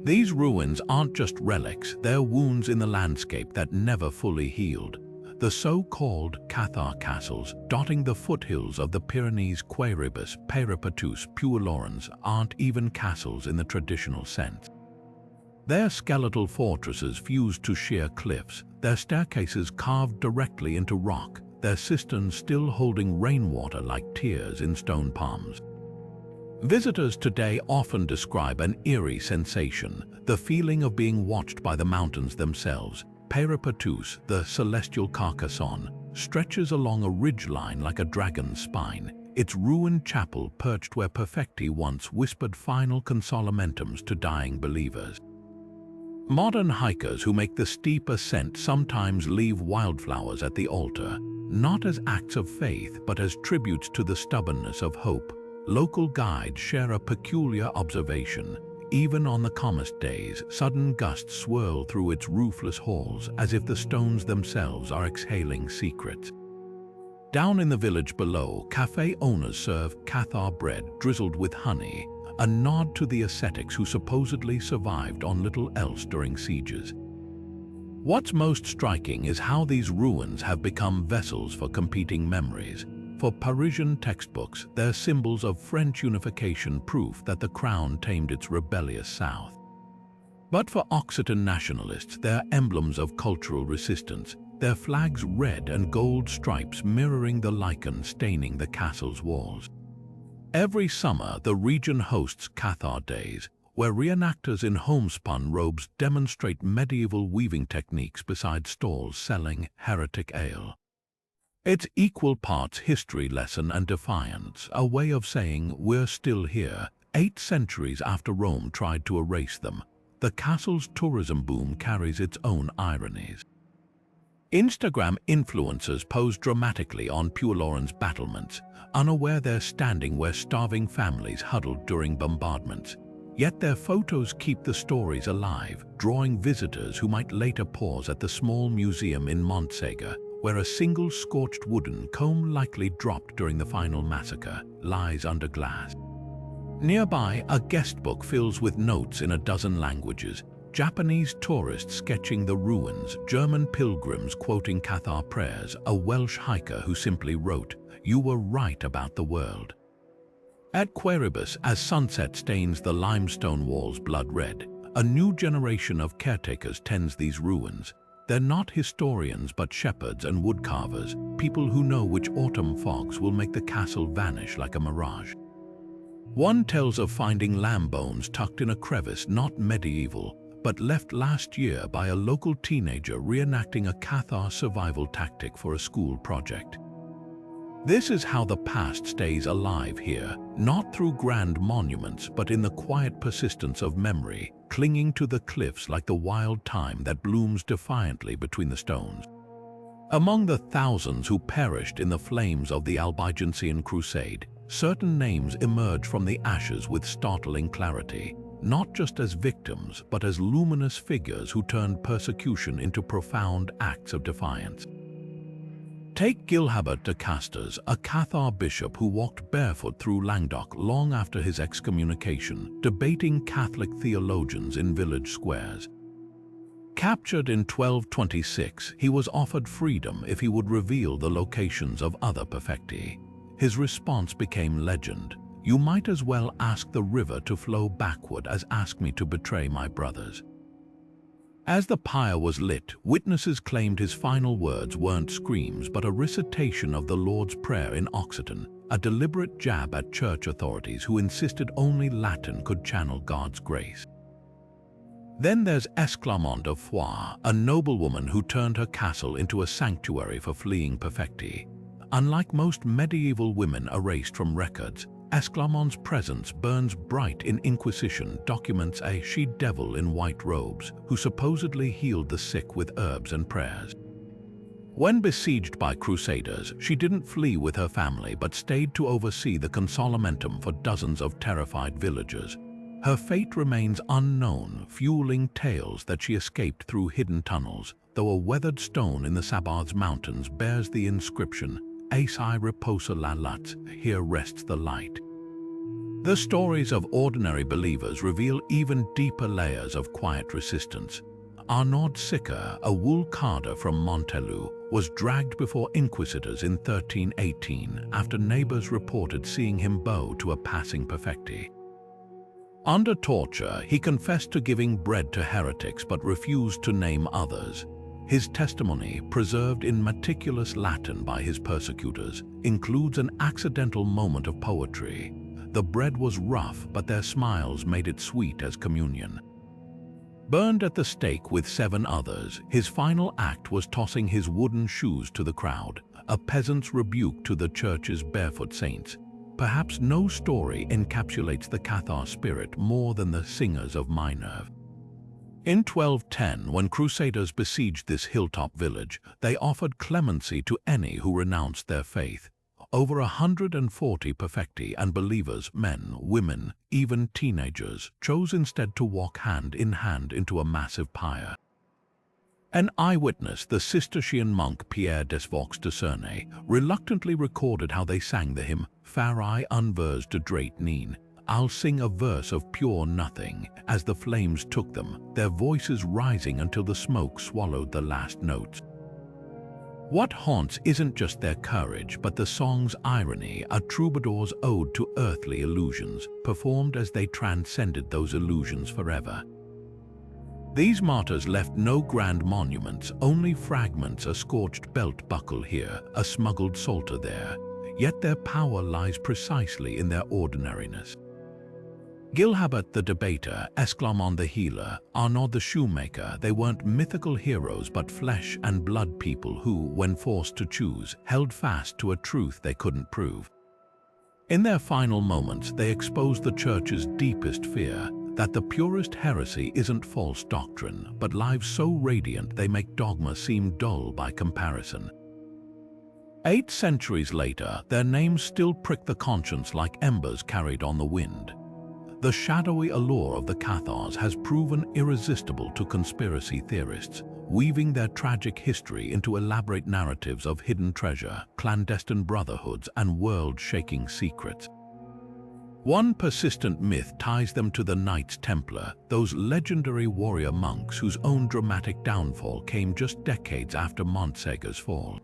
These ruins aren't just relics, they're wounds in the landscape that never fully healed. The so-called Cathar castles, dotting the foothills of the Pyrenees, Queribus, Peripatus, Puy-Laurens, aren't even castles in the traditional sense. They're skeletal fortresses fused to sheer cliffs, their staircases carved directly into rock, their cisterns still holding rainwater like tears in stone palms. Visitors today often describe an eerie sensation, the feeling of being watched by the mountains themselves. Peripatus, the celestial Carcassonne, stretches along a ridgeline like a dragon's spine, its ruined chapel perched where Perfecti once whispered final consolamentums to dying believers. Modern hikers who make the steep ascent sometimes leave wildflowers at the altar, not as acts of faith but as tributes to the stubbornness of hope. Local guides share a peculiar observation. Even on the calmest days, sudden gusts swirl through its roofless halls as if the stones themselves are exhaling secrets. Down in the village below, cafe owners serve Cathar bread drizzled with honey, a nod to the ascetics who supposedly survived on little else during sieges. What's most striking is how these ruins have become vessels for competing memories. For Parisian textbooks, they're symbols of French unification, proof that the crown tamed its rebellious south. But for Occitan nationalists, they're emblems of cultural resistance, their flags' red and gold stripes mirroring the lichen staining the castle's walls. Every summer, the region hosts Cathar Days, where reenactors in homespun robes demonstrate medieval weaving techniques beside stalls selling heretic ale. It's equal parts history lesson and defiance, a way of saying we're still here, 8 centuries after Rome tried to erase them. The castle's tourism boom carries its own ironies. Instagram influencers pose dramatically on Puylauren's battlements, unaware they're standing where starving families huddled during bombardments. Yet their photos keep the stories alive, drawing visitors who might later pause at the small museum in Montségur, where a single scorched wooden comb likely dropped during the final massacre lies under glass. Nearby, a guest book fills with notes in a dozen languages, Japanese tourists sketching the ruins, German pilgrims quoting Cathar prayers, a Welsh hiker who simply wrote, "You were right about the world." At Queribus, as sunset stains the limestone walls blood red, a new generation of caretakers tends these ruins. They're not historians but shepherds and woodcarvers, people who know which autumn fogs will make the castle vanish like a mirage. One tells of finding lamb bones tucked in a crevice, not medieval, but left last year by a local teenager reenacting a Cathar survival tactic for a school project. This is how the past stays alive here, not through grand monuments, but in the quiet persistence of memory, clinging to the cliffs like the wild thyme that blooms defiantly between the stones. Among the thousands who perished in the flames of the Albigensian Crusade, certain names emerge from the ashes with startling clarity, not just as victims, but as luminous figures who turned persecution into profound acts of defiance. Take Gilhabert de Cathars, a Cathar bishop who walked barefoot through Languedoc long after his excommunication, debating Catholic theologians in village squares. Captured in 1226, he was offered freedom if he would reveal the locations of other Perfecti. His response became legend. "You might as well ask the river to flow backward as ask me to betray my brothers." As the pyre was lit, witnesses claimed his final words weren't screams but a recitation of the Lord's Prayer in Occitan, a deliberate jab at church authorities who insisted only Latin could channel God's grace. Then there's Esclarmonde of Foix, a noblewoman who turned her castle into a sanctuary for fleeing Perfecti. Unlike most medieval women erased from records, Esclarmonde's presence burns bright in Inquisition documents a she-devil in white robes who supposedly healed the sick with herbs and prayers. When besieged by crusaders, she didn't flee with her family but stayed to oversee the consolamentum for dozens of terrified villagers. Her fate remains unknown, fueling tales that she escaped through hidden tunnels, though a weathered stone in the Sabards Mountains bears the inscription, "Aci reposa la lut, here rests the light." The stories of ordinary believers reveal even deeper layers of quiet resistance. Arnaud Sicker, a wool carder from Montségur, was dragged before inquisitors in 1318 after neighbors reported seeing him bow to a passing Perfecti. Under torture, he confessed to giving bread to heretics but refused to name others. His testimony, preserved in meticulous Latin by his persecutors, includes an accidental moment of poetry. The bread was rough, but their smiles made it sweet as communion. Burned at the stake with 7 others, his final act was tossing his wooden shoes to the crowd, a peasant's rebuke to the church's barefoot saints. Perhaps no story encapsulates the Cathar spirit more than the singers of Minerve. In 1210, when crusaders besieged this hilltop village, they offered clemency to any who renounced their faith. Over 140 Perfecti and believers, men, women, even teenagers, chose instead to walk hand in hand into a massive pyre. An eyewitness, the Cistercian monk Pierre Desvaux de Cernay, reluctantly recorded how they sang the hymn, "Farai unvers de dreit neen." I'll sing a verse of pure nothing, as the flames took them, their voices rising until the smoke swallowed the last notes. What haunts isn't just their courage, but the song's irony, a troubadour's ode to earthly illusions, performed as they transcended those illusions forever. These martyrs left no grand monuments, only fragments, a scorched belt buckle here, a smuggled psalter there. Yet their power lies precisely in their ordinariness. Gilhabert the debater, Esclarmonde the healer, Arnaud the shoemaker, they weren't mythical heroes but flesh and blood people who, when forced to choose, held fast to a truth they couldn't prove. In their final moments, they exposed the Church's deepest fear, that the purest heresy isn't false doctrine, but lives so radiant they make dogma seem dull by comparison. 8 centuries later, their names still prick the conscience like embers carried on the wind. The shadowy allure of the Cathars has proven irresistible to conspiracy theorists, weaving their tragic history into elaborate narratives of hidden treasure, clandestine brotherhoods, and world-shaking secrets. One persistent myth ties them to the Knights Templar, those legendary warrior monks whose own dramatic downfall came just decades after Montségur's fall.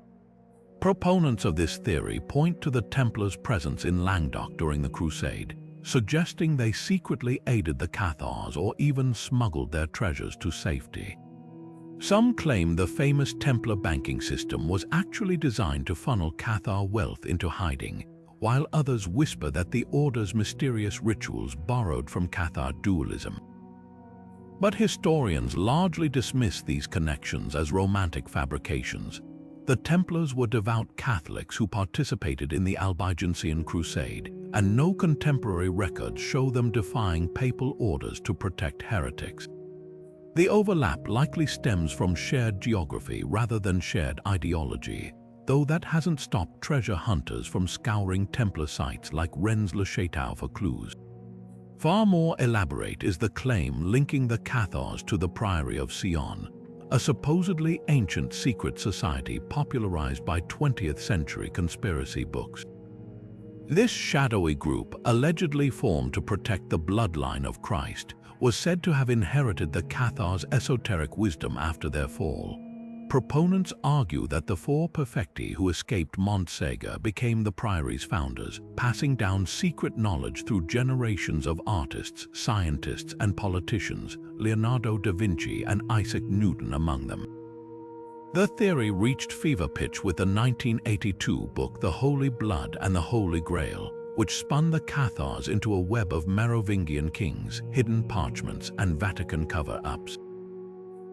Proponents of this theory point to the Templars' presence in Languedoc during the Crusade, suggesting they secretly aided the Cathars or even smuggled their treasures to safety. Some claim the famous Templar banking system was actually designed to funnel Cathar wealth into hiding, while others whisper that the Order's mysterious rituals borrowed from Cathar dualism. But historians largely dismiss these connections as romantic fabrications. The Templars were devout Catholics who participated in the Albigensian Crusade, and no contemporary records show them defying papal orders to protect heretics. The overlap likely stems from shared geography rather than shared ideology, though that hasn't stopped treasure hunters from scouring Templar sites like Rennes-le-Château for clues. Far more elaborate is the claim linking the Cathars to the Priory of Sion, a supposedly ancient secret society popularized by 20th century conspiracy books. This shadowy group, allegedly formed to protect the bloodline of Christ, was said to have inherited the Cathars' esoteric wisdom after their fall. Proponents argue that the 4 Perfecti who escaped Montségur became the Priory's founders, passing down secret knowledge through generations of artists, scientists, and politicians, Leonardo da Vinci and Isaac Newton among them. The theory reached fever pitch with the 1982 book The Holy Blood and the Holy Grail, which spun the Cathars into a web of Merovingian kings, hidden parchments, and Vatican cover-ups.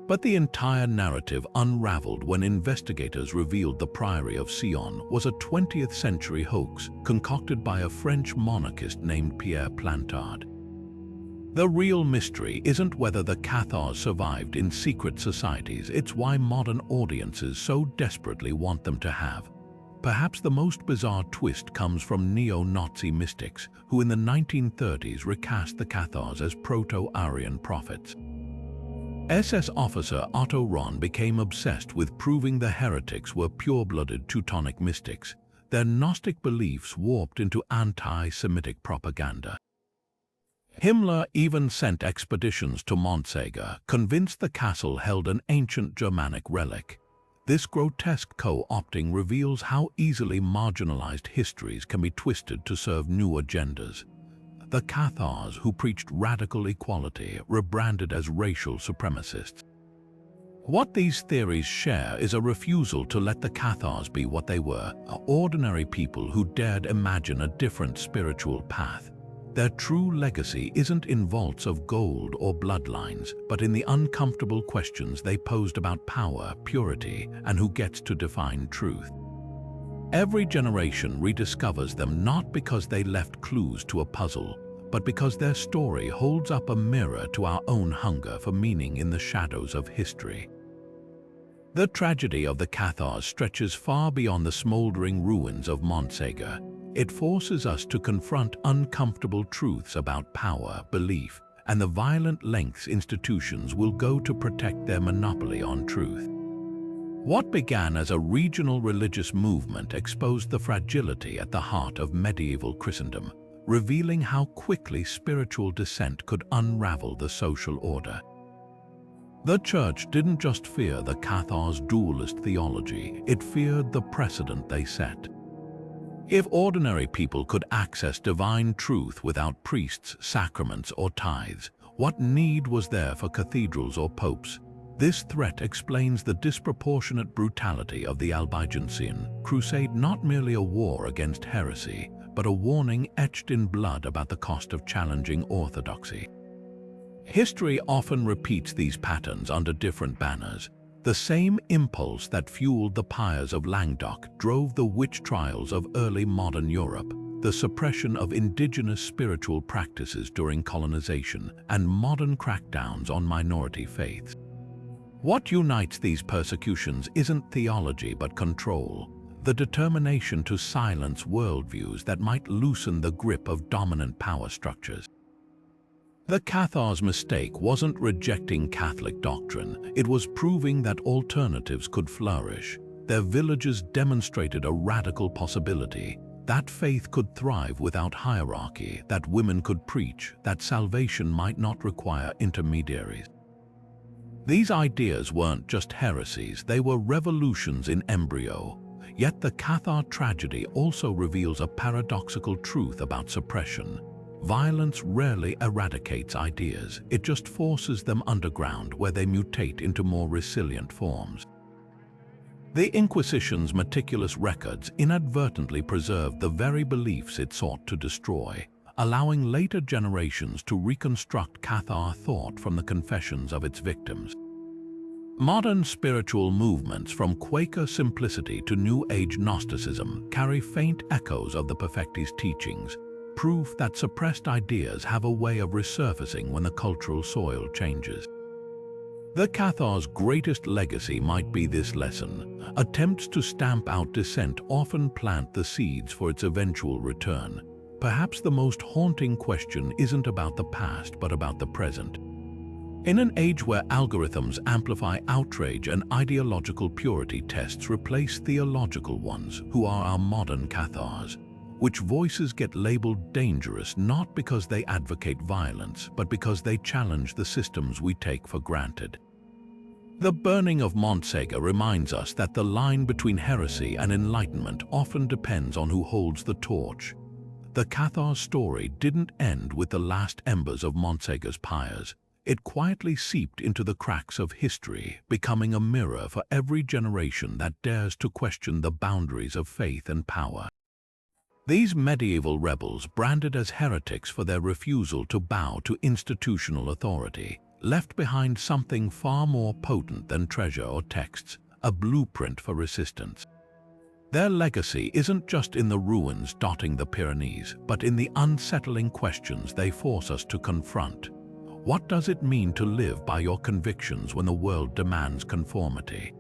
But the entire narrative unraveled when investigators revealed the Priory of Sion was a 20th century hoax concocted by a French monarchist named Pierre Plantard. The real mystery isn't whether the Cathars survived in secret societies, it's why modern audiences so desperately want them to have. Perhaps the most bizarre twist comes from neo-Nazi mystics who in the 1930s recast the Cathars as proto-Aryan prophets. SS officer Otto Rahn became obsessed with proving the heretics were pure-blooded Teutonic mystics, their Gnostic beliefs warped into anti-Semitic propaganda. Himmler even sent expeditions to Montségur, convinced the castle held an ancient Germanic relic. This grotesque co-opting reveals how easily marginalized histories can be twisted to serve new agendas. The Cathars, who preached radical equality, rebranded as racial supremacists. What these theories share is a refusal to let the Cathars be what they were, ordinary people who dared imagine a different spiritual path. Their true legacy isn't in vaults of gold or bloodlines, but in the uncomfortable questions they posed about power, purity, and who gets to define truth. Every generation rediscovers them not because they left clues to a puzzle, but because their story holds up a mirror to our own hunger for meaning in the shadows of history. The tragedy of the Cathars stretches far beyond the smoldering ruins of Montségur. It forces us to confront uncomfortable truths about power, belief, and the violent lengths institutions will go to protect their monopoly on truth. What began as a regional religious movement exposed the fragility at the heart of medieval Christendom, revealing how quickly spiritual dissent could unravel the social order. The Church didn't just fear the Cathars' dualist theology, it feared the precedent they set. If ordinary people could access divine truth without priests, sacraments, or tithes, what need was there for cathedrals or popes? This threat explains the disproportionate brutality of the Albigensian Crusade, not merely a war against heresy, but a warning etched in blood about the cost of challenging orthodoxy. History often repeats these patterns under different banners. The same impulse that fueled the pyres of Languedoc drove the witch trials of early modern Europe. the suppression of indigenous spiritual practices during colonization, and modern crackdowns on minority faiths. What unites these persecutions isn't theology but control, the determination to silence worldviews that might loosen the grip of dominant power structures. The Cathars' mistake wasn't rejecting Catholic doctrine, it was proving that alternatives could flourish. Their villages demonstrated a radical possibility, that faith could thrive without hierarchy, that women could preach, that salvation might not require intermediaries. These ideas weren't just heresies, they were revolutions in embryo. Yet the Cathar tragedy also reveals a paradoxical truth about suppression. Violence rarely eradicates ideas, it just forces them underground where they mutate into more resilient forms. The Inquisition's meticulous records inadvertently preserved the very beliefs it sought to destroy, allowing later generations to reconstruct Cathar thought from the confessions of its victims. Modern spiritual movements, from Quaker simplicity to New Age Gnosticism, carry faint echoes of the Perfecti's teachings, proof that suppressed ideas have a way of resurfacing when the cultural soil changes. The Cathars' greatest legacy might be this lesson. Attempts to stamp out dissent often plant the seeds for its eventual return. Perhaps the most haunting question isn't about the past, but about the present. In an age where algorithms amplify outrage and ideological purity tests replace theological ones, who are our modern Cathars? Which voices get labeled dangerous not because they advocate violence, but because they challenge the systems we take for granted. The burning of Montségur reminds us that the line between heresy and enlightenment often depends on who holds the torch. The Cathar story didn't end with the last embers of Montségur's pyres. It quietly seeped into the cracks of history, becoming a mirror for every generation that dares to question the boundaries of faith and power. These medieval rebels, branded as heretics for their refusal to bow to institutional authority, left behind something far more potent than treasure or texts, a blueprint for resistance. Their legacy isn't just in the ruins dotting the Pyrenees, but in the unsettling questions they force us to confront. What does it mean to live by your convictions when the world demands conformity?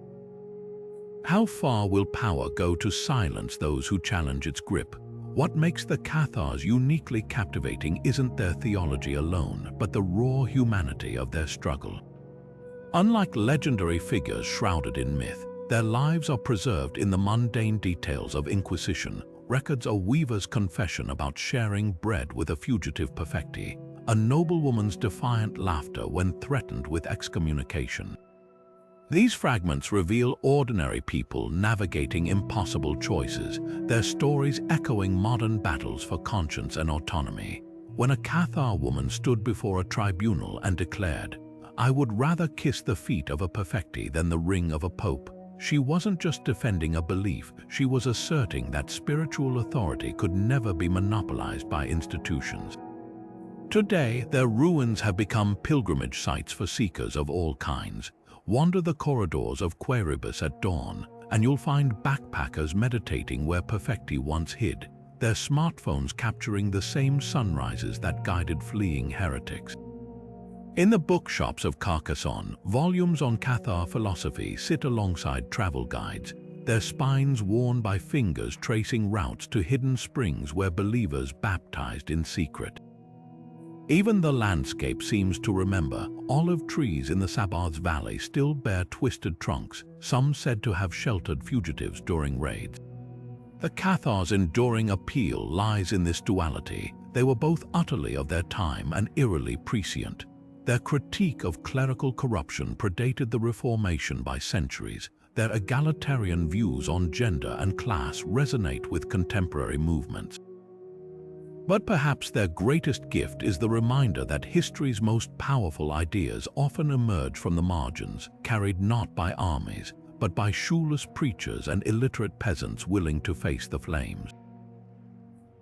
How far will power go to silence those who challenge its grip? What makes the Cathars uniquely captivating isn't their theology alone, but the raw humanity of their struggle. Unlike legendary figures shrouded in myth, their lives are preserved in the mundane details of Inquisition. Records a weaver's confession about sharing bread with a fugitive Perfecti, a noblewoman's defiant laughter when threatened with excommunication. These fragments reveal ordinary people navigating impossible choices, their stories echoing modern battles for conscience and autonomy. When a Cathar woman stood before a tribunal and declared, "I would rather kiss the feet of a Perfecti than the ring of a pope," she wasn't just defending a belief, she was asserting that spiritual authority could never be monopolized by institutions. Today, their ruins have become pilgrimage sites for seekers of all kinds. Wander the corridors of Queribus at dawn, and you'll find backpackers meditating where Perfecti once hid, their smartphones capturing the same sunrises that guided fleeing heretics. In the bookshops of Carcassonne, volumes on Cathar philosophy sit alongside travel guides, their spines worn by fingers tracing routes to hidden springs where believers baptized in secret. Even the landscape seems to remember. Olive trees in the Sabbath's valley still bear twisted trunks, some said to have sheltered fugitives during raids. The Cathars' enduring appeal lies in this duality. They were both utterly of their time and eerily prescient. Their critique of clerical corruption predated the Reformation by centuries. Their egalitarian views on gender and class resonate with contemporary movements. But perhaps their greatest gift is the reminder that history's most powerful ideas often emerge from the margins, carried not by armies, but by shoeless preachers and illiterate peasants willing to face the flames.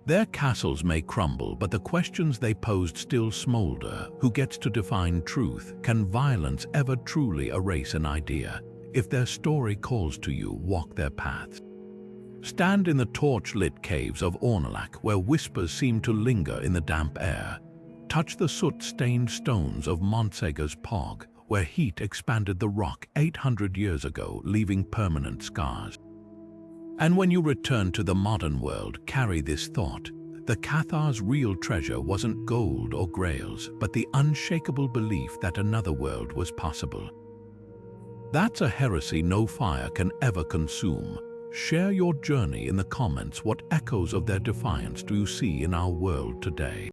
Their castles may crumble, but the questions they posed still smolder. Who gets to define truth? Can violence ever truly erase an idea? If their story calls to you, walk their paths. Stand in the torch-lit caves of Ornolac, where whispers seem to linger in the damp air. Touch the soot-stained stones of Montségur's Pog, where heat expanded the rock 800 years ago, leaving permanent scars. And when you return to the modern world, carry this thought. The Cathars' real treasure wasn't gold or grails, but the unshakable belief that another world was possible. That's a heresy no fire can ever consume. Share your journey in the comments. What echoes of their defiance do you see in our world today?